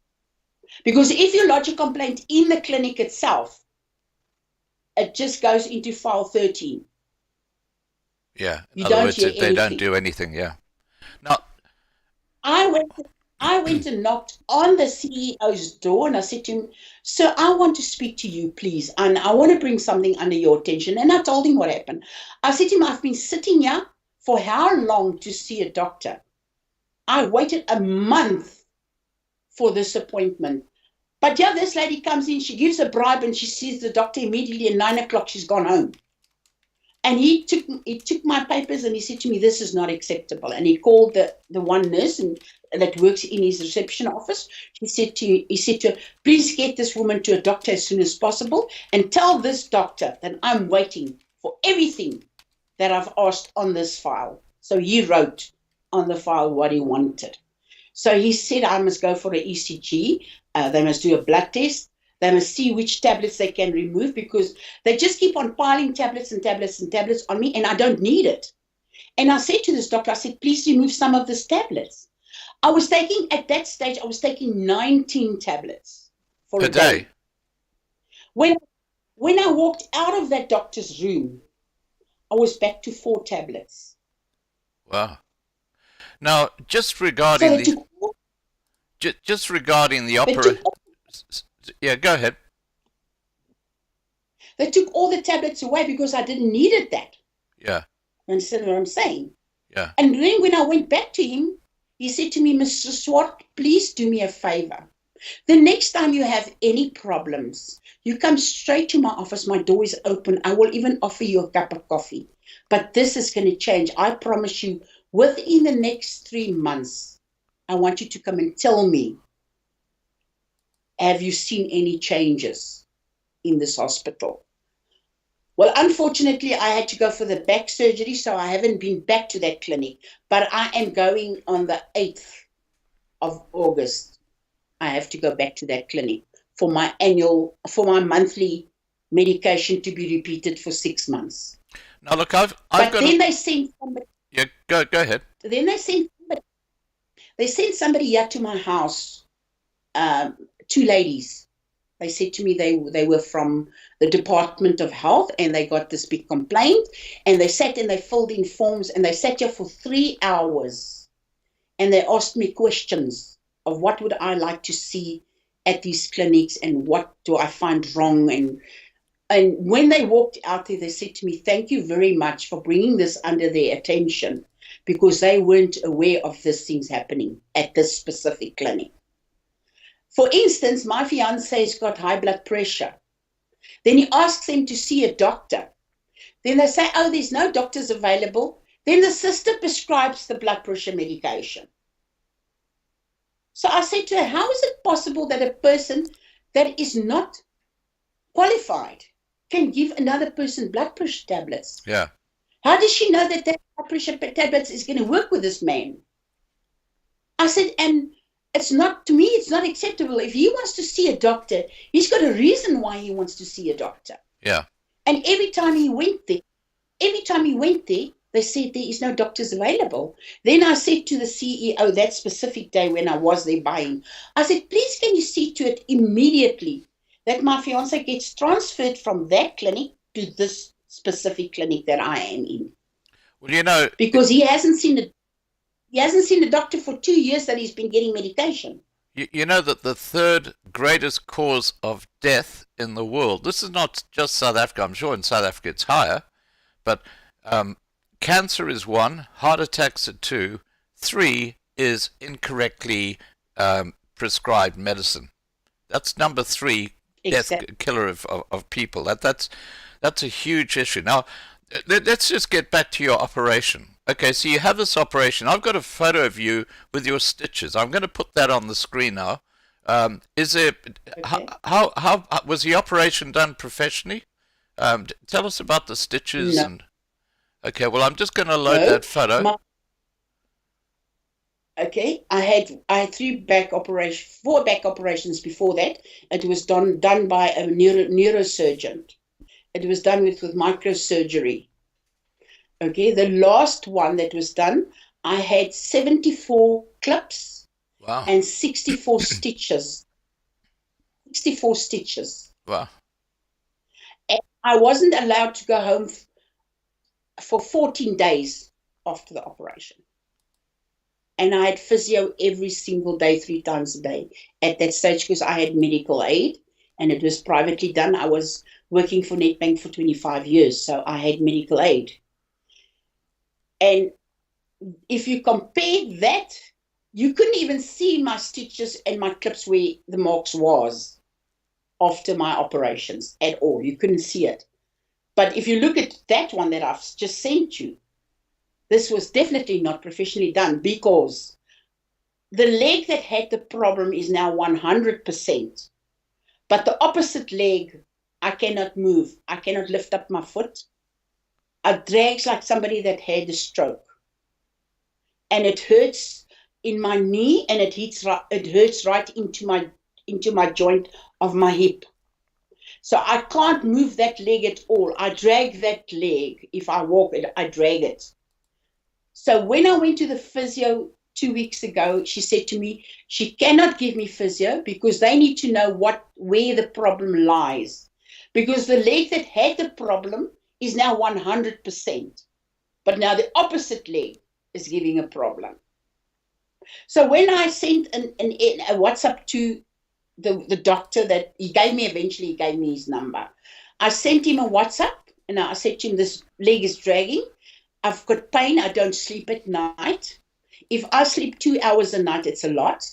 Because if you lodge a complaint in the clinic itself, it just goes into file 13. Yeah. In You other don't words, hear they don't anything. do anything. Yeah. Now, I went and knocked on the CEO's door and I said to him, sir, I want to speak to you, please. And I want to bring something under your attention. And I told him what happened. I said to him, I've been sitting here for how long to see a doctor? I waited a month for this appointment. But yeah, this lady comes in, she gives a bribe and she sees the doctor immediately at 9 o'clock, she's gone home. And he took my papers and he said to me, this is not acceptable. And he called the one nurse that works in his reception office. He said to her, please get this woman to a doctor as soon as possible and tell this doctor that I'm waiting for everything that I've asked on this file. So he wrote on the file what he wanted. So he said I must go for an ECG. They must do a blood test. They must see which tablets they can remove because they just keep on piling tablets and tablets and tablets on me and I don't need it. And I said to this doctor, I said, please remove some of these tablets. At that stage, I was taking 19 tablets for per a day. day. When I walked out of that doctor's room, I was back to 4 tablets. Wow. Now, just regarding the operation. Yeah, go ahead. They took all the tablets away because I didn't needed that. Yeah. You understand what I'm saying? Yeah. And then when I went back to him, he said to me, Mr. Swart, please do me a favor. The next time you have any problems, you come straight to my office. My door is open. I will even offer you a cup of coffee. But this is going to change. I promise you, within the next 3 months, I want you to come and tell me, have you seen any changes in this hospital? Well, unfortunately, I had to go for the back surgery, so I haven't been back to that clinic. But I am going on the 8th of August. I have to go back to that clinic for my monthly medication to be repeated for 6 months. Now, look, I've But got. then they sent somebody. Yeah, go ahead. Then they sent somebody here to my house. 2 ladies. They said to me they were from the Department of Health and they got this big complaint and they sat and they filled in forms and they sat here for 3 hours and they asked me questions of what would I like to see at these clinics and what do I find wrong. And when they walked out there, they said to me, thank you very much for bringing this under their attention because they weren't aware of these things happening at this specific clinic. For instance, my fiance has got high blood pressure. Then he asks them to see a doctor. Then they say, oh, there's no doctors available. Then the sister prescribes the blood pressure medication. So I said to her, how is it possible that a person that is not qualified can give another person blood pressure tablets? Yeah. How does she know that blood pressure tablets is going to work with this man? I said, and it's not, to me, it's not acceptable. If he wants to see a doctor, he's got a reason why he wants to see a doctor. Yeah. And every time he went there, they said there is no doctors available. Then I said to the CEO that specific day when I was there buying, I said, please can you see to it immediately that my fiance gets transferred from that clinic to this specific clinic that I am in. Well, you know, because he hasn't seen a doctor for 2 years that he's been getting medication. you know that the third greatest cause of death in the world, this is not just South Africa, I'm sure in South Africa it's higher, but cancer is 1, heart attacks are 2, 3 is incorrectly prescribed medicine. That's number 3 death killer of people. That's a huge issue. Now, let's just get back to your operation. Okay, so you have this operation. I've got a photo of you with your stitches. I'm going to put that on the screen now. Is it how was the operation done professionally? Tell us about the stitches. No. And okay, well, I'm just going to load that photo. Okay, I had 4 back operations before that. It was done by a neurosurgeon. It was done with microsurgery. Okay, the last one that was done, I had 74 clips. Wow. And 64 stitches. 64 stitches. Wow. And I wasn't allowed to go home for 14 days after the operation. And I had physio every single day, 3 times a day at that stage because I had medical aid and it was privately done. I was working for Nedbank for 25 years, so I had medical aid. And if you compare that, you couldn't even see my stitches and my clips where the marks was after my operations at all. You couldn't see it. But if you look at that one that I've just sent you, this was definitely not professionally done because the leg that had the problem is now 100%. But the opposite leg, I cannot move. I cannot lift up my foot. It drags like somebody that had a stroke. And it hurts in my knee and it hurts right into my joint of my hip. So I can't move that leg at all. I drag that leg. If I walk it, I drag it. So when I went to the physio 2 weeks ago, she said to me, she cannot give me physio because they need to know where the problem lies. Because the leg that had the problem is now 100%. But now the opposite leg is giving a problem. So when I sent a WhatsApp to the doctor that he gave me his number. I sent him a WhatsApp and I said to him, this leg is dragging. I've got pain. I don't sleep at night. If I sleep 2 hours a night, it's a lot.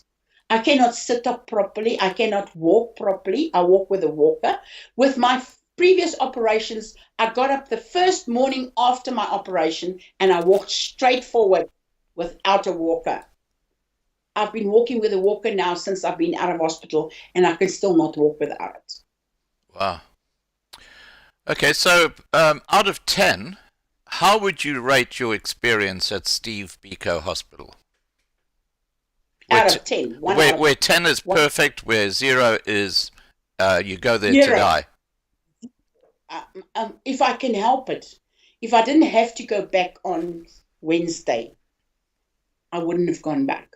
I cannot sit up properly. I cannot walk properly. I walk with a walker. With my previous operations, I got up the first morning after my operation and I walked straight forward without a walker. I've been walking with a walker now since I've been out of hospital and I can still not walk without it. Wow. Okay, so out of 10, how would you rate your experience at Steve Biko Hospital? Out of 10. Where 10 is perfect, where 0 is you go there to die. If I can help it. If I didn't have to go back on Wednesday, I wouldn't have gone back.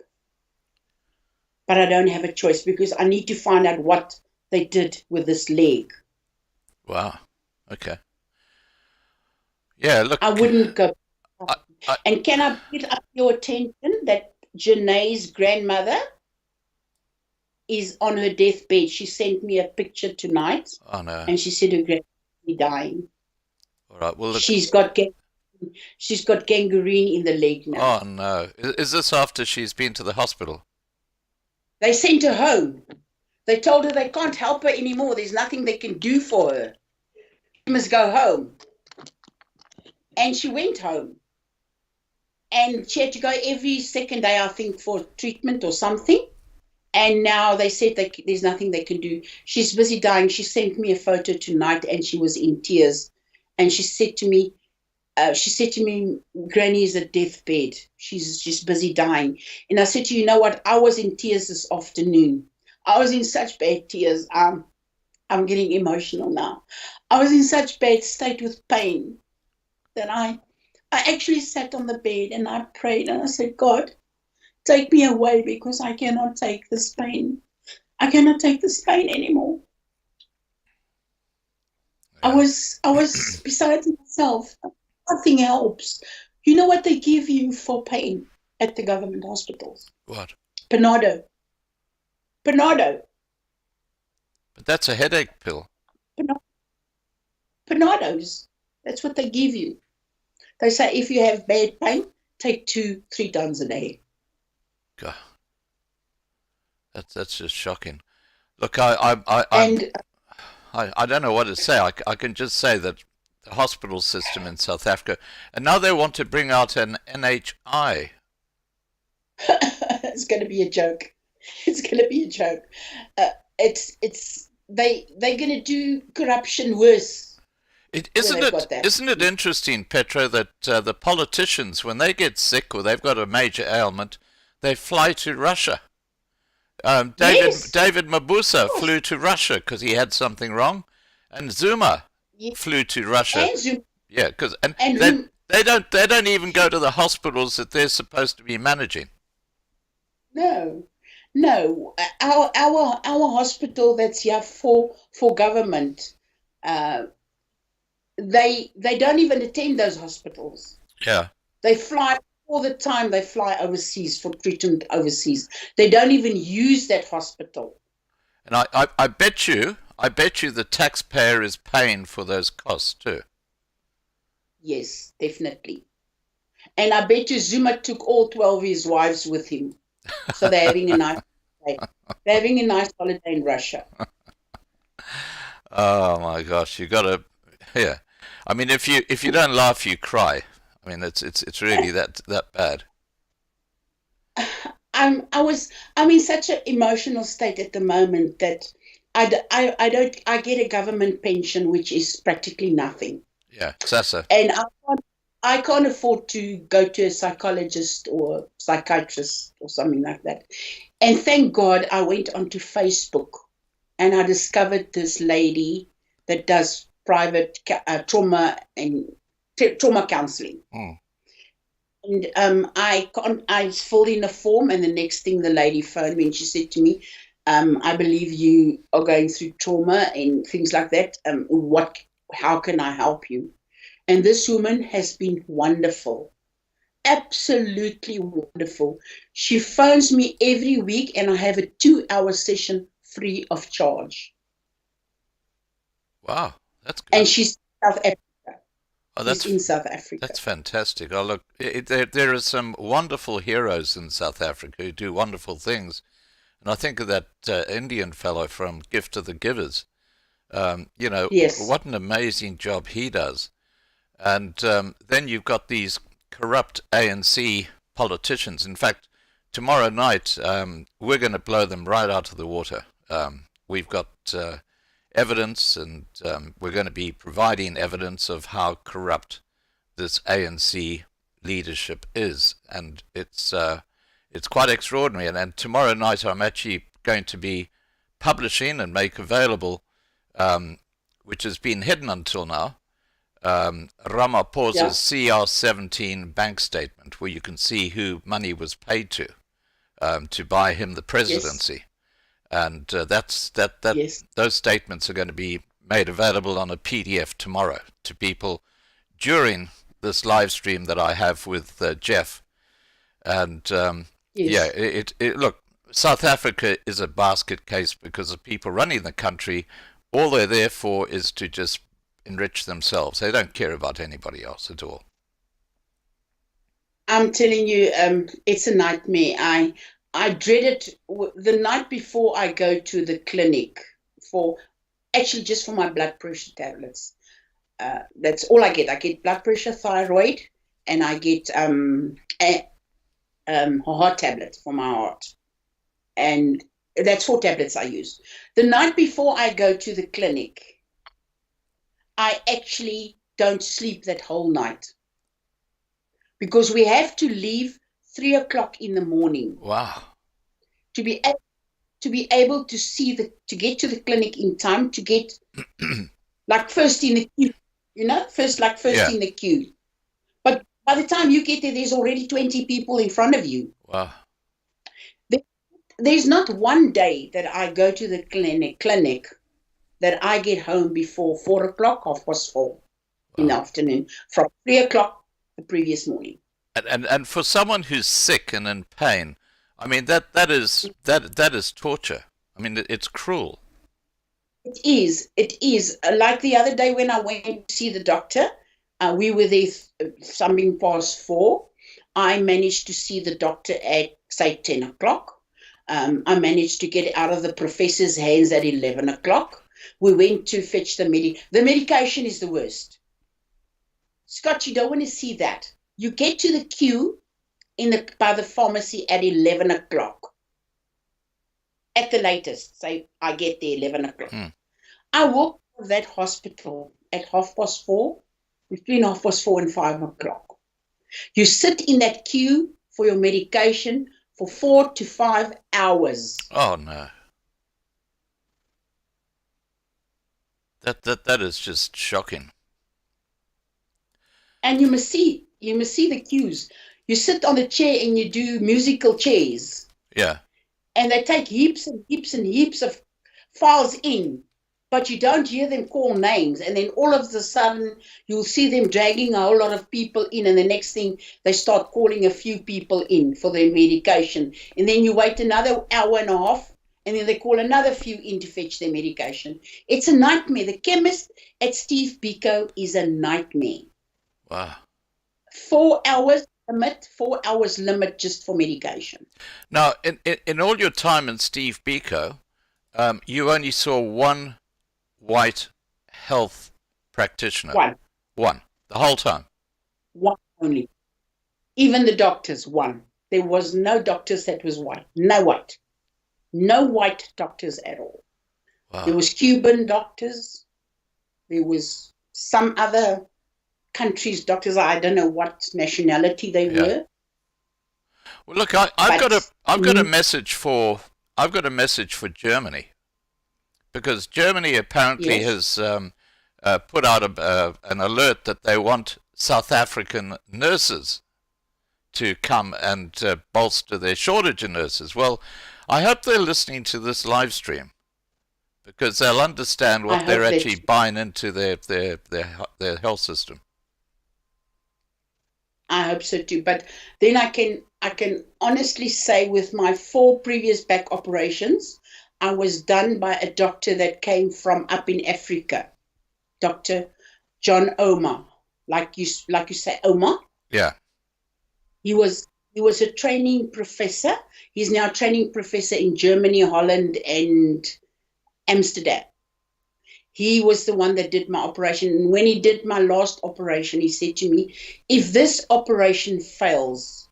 But I don't have a choice because I need to find out what they did with this leg. Wow. Okay. Yeah, look. I wouldn't go. And can I get up your attention that Janae's grandmother is on her deathbed? She sent me a picture tonight. Oh, no. And she said her grandmother is dying. All right. Well, look. She's got gangrene in the leg now. Oh, no. Is this after she's been to the hospital? They sent her home. They told her they can't help her anymore. There's nothing they can do for her. She must go home. And she went home. And she had to go every second day, I think, for treatment or something. And now they said there's nothing they can do. She's busy dying. She sent me a photo tonight and she was in tears. And she said to me, she said to me, Granny is at deathbed. She's just busy dying. And I said to you, you know what? I was in tears this afternoon. I was in such bad tears. I'm getting emotional now. I was in such bad state with pain that I actually sat on the bed and I prayed and I said, God, take me away because I cannot take this pain. I cannot take this pain anymore. Yeah. I was beside myself. Nothing helps. You know what they give you for pain at the government hospitals? What? Panado. Panado. But that's a headache pill. Panados. That's what they give you. They say if you have bad pain, take 2-3 times a day. God. That's just shocking. Look, I don't know what to say. I can just say that the hospital system in South Africa, and now they want to bring out an NHI. It's going to be a joke. It's going to be a joke. They're going to do corruption worse. Isn't it interesting, Petro, that the politicians, when they get sick or they've got a major ailment, they fly to Russia. David Mabusa flew to Russia because he had something wrong, and Zuma flew to Russia. Yeah, because they don't even go to the hospitals that they're supposed to be managing. No. Our hospital that's here for government, they don't even attend those hospitals. Yeah. They fly all the time. They fly overseas for treatment overseas. They don't even use that hospital. And I bet you the taxpayer is paying for those costs too. Yes, definitely. And I bet you Zuma took all 12 of his wives with him. So they're having a nice holiday. They're having a nice holiday in Russia. Oh my gosh, you gotta, yeah. I mean, if you don't laugh, you cry. I mean, it's really that bad. I'm in such an emotional state at the moment that I get a government pension which is practically nothing. Yeah, SASA. And I can't afford to go to a psychologist or psychiatrist or something like that. And thank God I went onto Facebook and I discovered this lady that does private trauma counseling. Mm. And I filled in a form, and the next thing the lady phoned me and she said to me, I believe you are going through trauma and things like that. How can I help you? And this woman has been wonderful, absolutely wonderful. She phones me every week and I have a 2-hour session free of charge. Wow, that's good. And she's in South Africa. Oh, she's in South Africa. That's fantastic. Oh, look, there are some wonderful heroes in South Africa who do wonderful things. And I think of that Indian fellow from Gift of the Givers. Yes. What an amazing job he does. And then you've got these corrupt ANC politicians. In fact, tomorrow night, we're going to blow them right out of the water. We've got evidence, and we're going to be providing evidence of how corrupt this ANC leadership is. And it's quite extraordinary. And tomorrow night, I'm actually going to be publishing and make available, which has been hidden until now, Ramaphosa's CR17 bank statement, where you can see who money was paid to buy him the presidency. Yes. And those statements are going to be made available on a PDF tomorrow to people during this live stream that I have with Jeff. And look, South Africa is a basket case because the people running the country, all they're there for is to just enrich themselves. They don't care about anybody else at all. I'm telling you, it's a nightmare. I dread it the night before I go to the clinic just for my blood pressure tablets. That's all I get. I get blood pressure, thyroid, and I get a heart tablet for my heart. And that's 4 tablets I use. The night before I go to the clinic, I actually don't sleep that whole night. because we have to leave 3 o'clock in the morning Wow. to be able to get to the clinic in time to get like first in the queue, first Yeah. in the queue. But by the time you get there, there's already 20 people in front of you. Wow. There's not one day that I go to the clinic that I get home before 4 o'clock, 4:30 in the afternoon, from 3 o'clock the previous morning. And for someone who's sick and in pain, I mean that is torture. I mean it's cruel. It is. Like the other day when I went to see the doctor, we were there something past 4. I managed to see the doctor at, say, 10 o'clock. I managed to get out of the professor's hands at 11 o'clock. We went to fetch the medication is the worst. Scott, you don't want to see that. You get to the queue by the pharmacy at 11 o'clock. At the latest, say I get there 11 o'clock. I walk to that hospital at 4:30, between 4:30 and 5 o'clock. You sit in that queue for your medication for 4 to 5 hours. Oh no. That is just shocking. And you must see the queues. You sit on the chair and you do musical chairs. Yeah. And they take heaps and heaps and heaps of files in, but you don't hear them call names. And then all of a sudden, you'll see them dragging a whole lot of people in, and the next thing, they start calling a few people in for their medication. And then you wait another hour and a half, and then they call another few in to fetch their medication. It's a nightmare. The chemist at Steve Biko is a nightmare. Wow. 4 hours limit just for medication. Now, in all your time in Steve Biko, you only saw one white health practitioner. One. The whole time. One only. Even the doctors, one. There was no doctors that was white. No white. No white doctors at all. Wow. There was Cuban doctors. There was some other countries' doctors. I don't know what nationality they were. Well, look, I've got a message for Germany, because Germany apparently has put out an alert that they want South African nurses to come and bolster their shortage of nurses. Well, I hope they're listening to this live stream, because they'll understand what they're actually buying into their health system. I hope so too. But then I can honestly say, with my 4 previous back operations, I was done by a doctor that came from up in Africa, Dr. John Omar. Like you say, Omar. Yeah. He was a training professor. He's now a training professor in Germany, Holland, and Amsterdam. He was the one that did my operation. And when he did my last operation, he said to me, if this operation fails,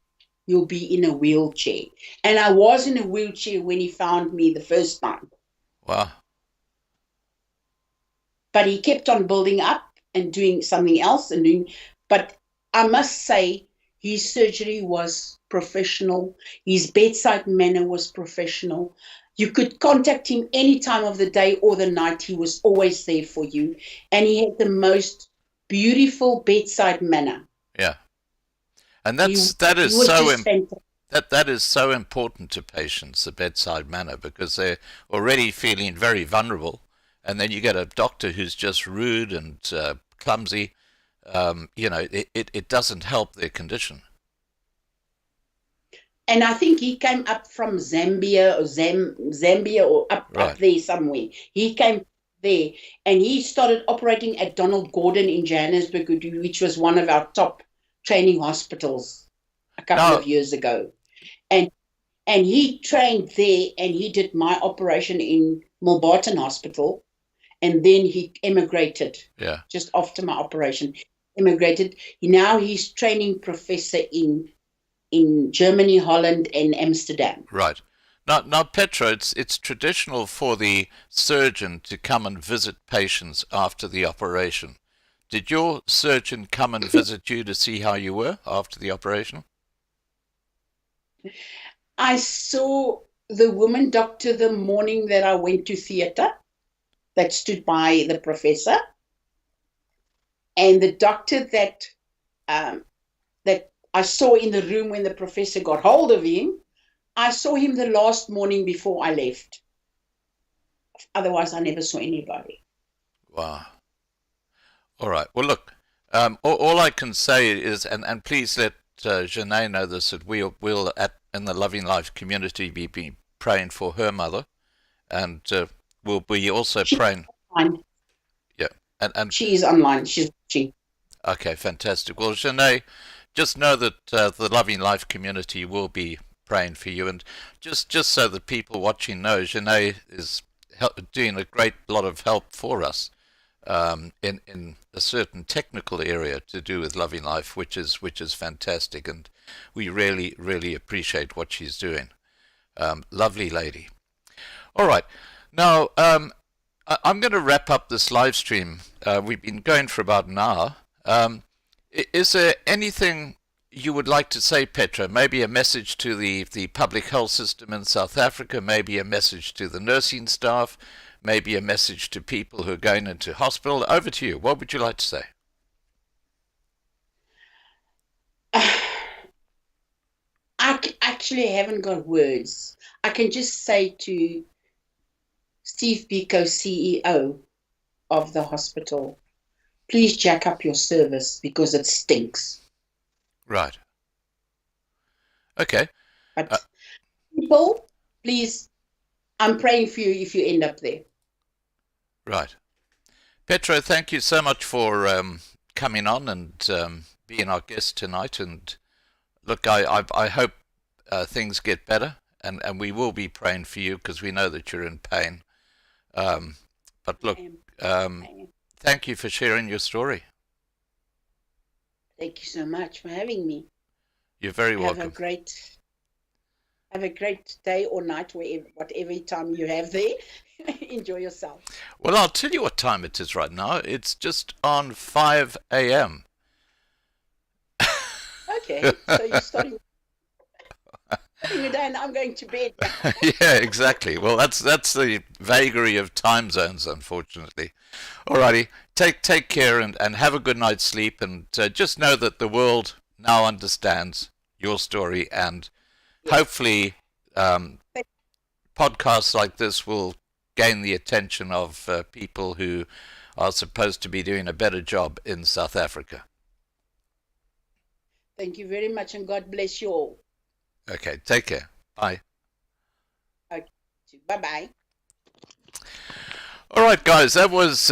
you'll be in a wheelchair. And I was in a wheelchair when he found me the first time. Wow. But he kept on building up and doing something else. But I must say, his surgery was professional. His bedside manner was professional. You could contact him any time of the day or the night. He was always there for you. And he had the most beautiful bedside manner. Yeah. And that is so important to patients, the bedside manner, because they're already feeling very vulnerable. And then you get a doctor who's just rude and clumsy. It doesn't help their condition. And I think he came up from Zambia or up there somewhere. He came there and he started operating at Donald Gordon in Johannesburg, which was one of our top training hospitals a couple of years ago. And he trained there, and he did my operation in Milbarton Hospital. And then he emigrated just after my operation. Now he's training professor in Germany, Holland, and Amsterdam. Right. Now, Petro, it's traditional for the surgeon to come and visit patients after the operation Did your surgeon come and visit you to see how you were after the operation? I saw the woman doctor the morning that I went to theatre, that stood by the professor, and the doctor that that I saw in the room when the professor got hold of him. I saw him the last morning before I left. Otherwise, I never saw anybody. Wow. All right. Well, look, all I can say is, and please let Janae know this, that we'll in the Loving Life community be praying for her mother, and we'll be also praying. Online. Yeah, and she is online. She's watching. Okay, fantastic. Well, Janae, just know that the Loving Life community will be praying for you, and just so that people watching know, Janae is doing a great lot of help for us in a certain technical area to do with Loving Life, which is fantastic, and we really appreciate what she's doing. Lovely lady. All right, now I'm going to wrap up this live stream. We've been going for about an hour. Is there anything you would like to say, Petra? Maybe a message to the public health system in South Africa, maybe a message to the nursing staff, maybe a message to people who are going into hospital. Over to you. What would you like to say? I actually haven't got words. I can just say to Steve Biko, CEO of the hospital, please jack up your service because it stinks. Right. Okay. But people, please, I'm praying for you if you end up there. Right. Petro, thank you so much for coming on and being our guest tonight. And look, I hope things get better, and we will be praying for you because we know that you're in pain. But look, thank you for sharing your story. Thank you so much for having me. You're very welcome. Have a great day or night, whatever time you have there. Enjoy yourself. Well, I'll tell you what time it is right now. It's just on 5 a.m. Okay, so you're starting your day and I'm going to bed. Yeah, exactly. Well, that's the vagary of time zones, unfortunately. Alrighty, take care and have a good night's sleep, and just know that the world now understands your story, and hopefully podcasts like this will gain the attention of people who are supposed to be doing a better job in South Africa. Thank you very much, and God bless you all. Okay, take care. Bye. Okay, bye-bye. All right, guys, that was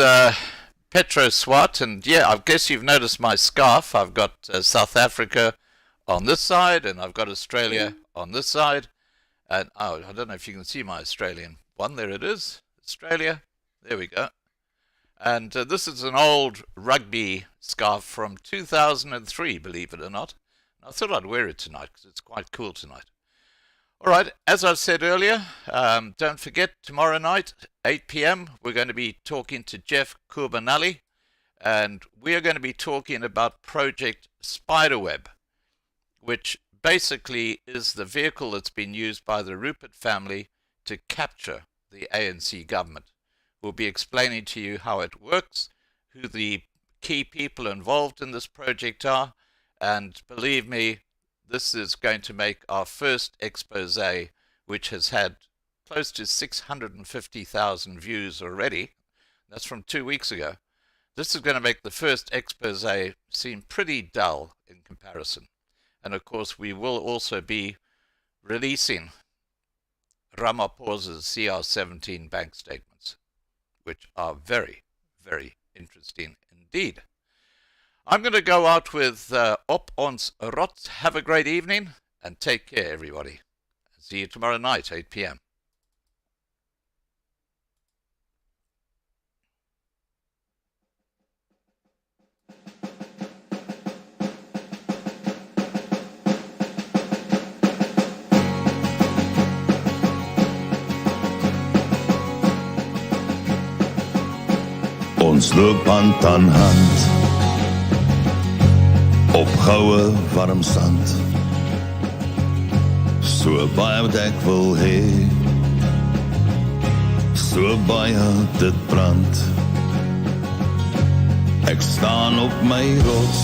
Petro Swart, and yeah, I guess you've noticed my scarf. I've got South Africa on this side, and I've got Australia on this side. And oh, I don't know if you can see my Australian one. There it is, Australia. There we go. And this is an old rugby scarf from 2003, believe it or not. I thought I'd wear it tonight because it's quite cool tonight. All right, as I've said earlier, don't forget, tomorrow night, 8 p.m., we're going to be talking to Jeff Kubanali, and we are going to be talking about Project Spiderweb, which basically is the vehicle that's been used by the Rupert family to capture the ANC government. We'll be explaining to you how it works, who the key people involved in this project are, and believe me, this is going to make our first expose, which has had close to 650,000 views already. That's from 2 weeks ago. This is going to make the first expose seem pretty dull in comparison. And of course, we will also be releasing Ramaphosa's CR17 bank statements, which are very, very interesting indeed. I'm going to go out with Op ons Rot. Have a great evening and take care, everybody. See you tomorrow night, 8 p.m. Ons loop hand aan hand op goue warm sand, so baie wat ek wil hê, so baie dit brand. Ek staan op my rots,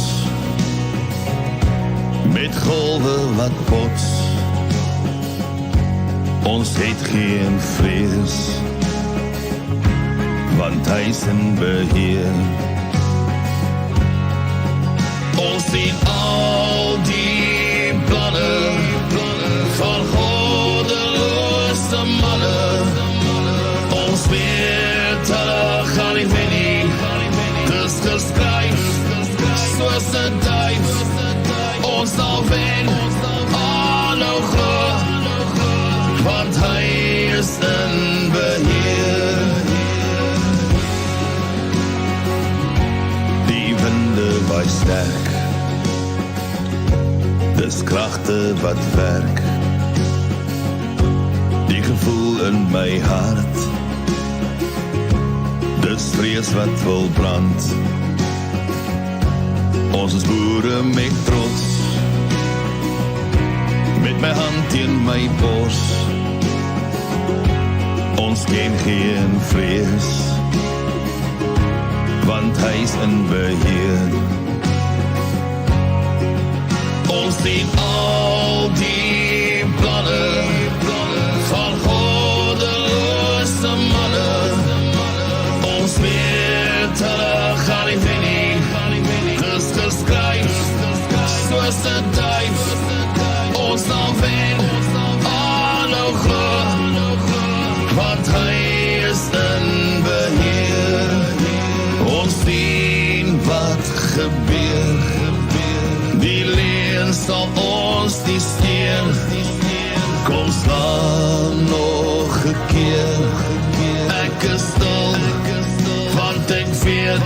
met golwe wat bots. Ons het geen vrees, want hy is in beheer. Ons sien al die planne van goddeloze manne. Ons weet hulle gaan nie wen nie, dis geskryf soos 'n duif. Ons sal wen, aanhou glo, want hy is in beheer. Die winde waai sterk, dis kragte wat werk. Die gevoel in my hart, dis vrees wat wil brand. Ons is boere met trots, met my hand teen my bors. Ons ken geen vrees, want hy is in beheer. Ons sien al die planne van goddeloze manne. Ons weet hulle gaan nie wen nie, dis geskryf soos 'n duif. Ons sal wen, aanhou glo, want hy is in beheer. Ons sien wat gebeur, die leuen sal ons nie steur. Kom staan nog 'n keer, ek is stil, want ek weet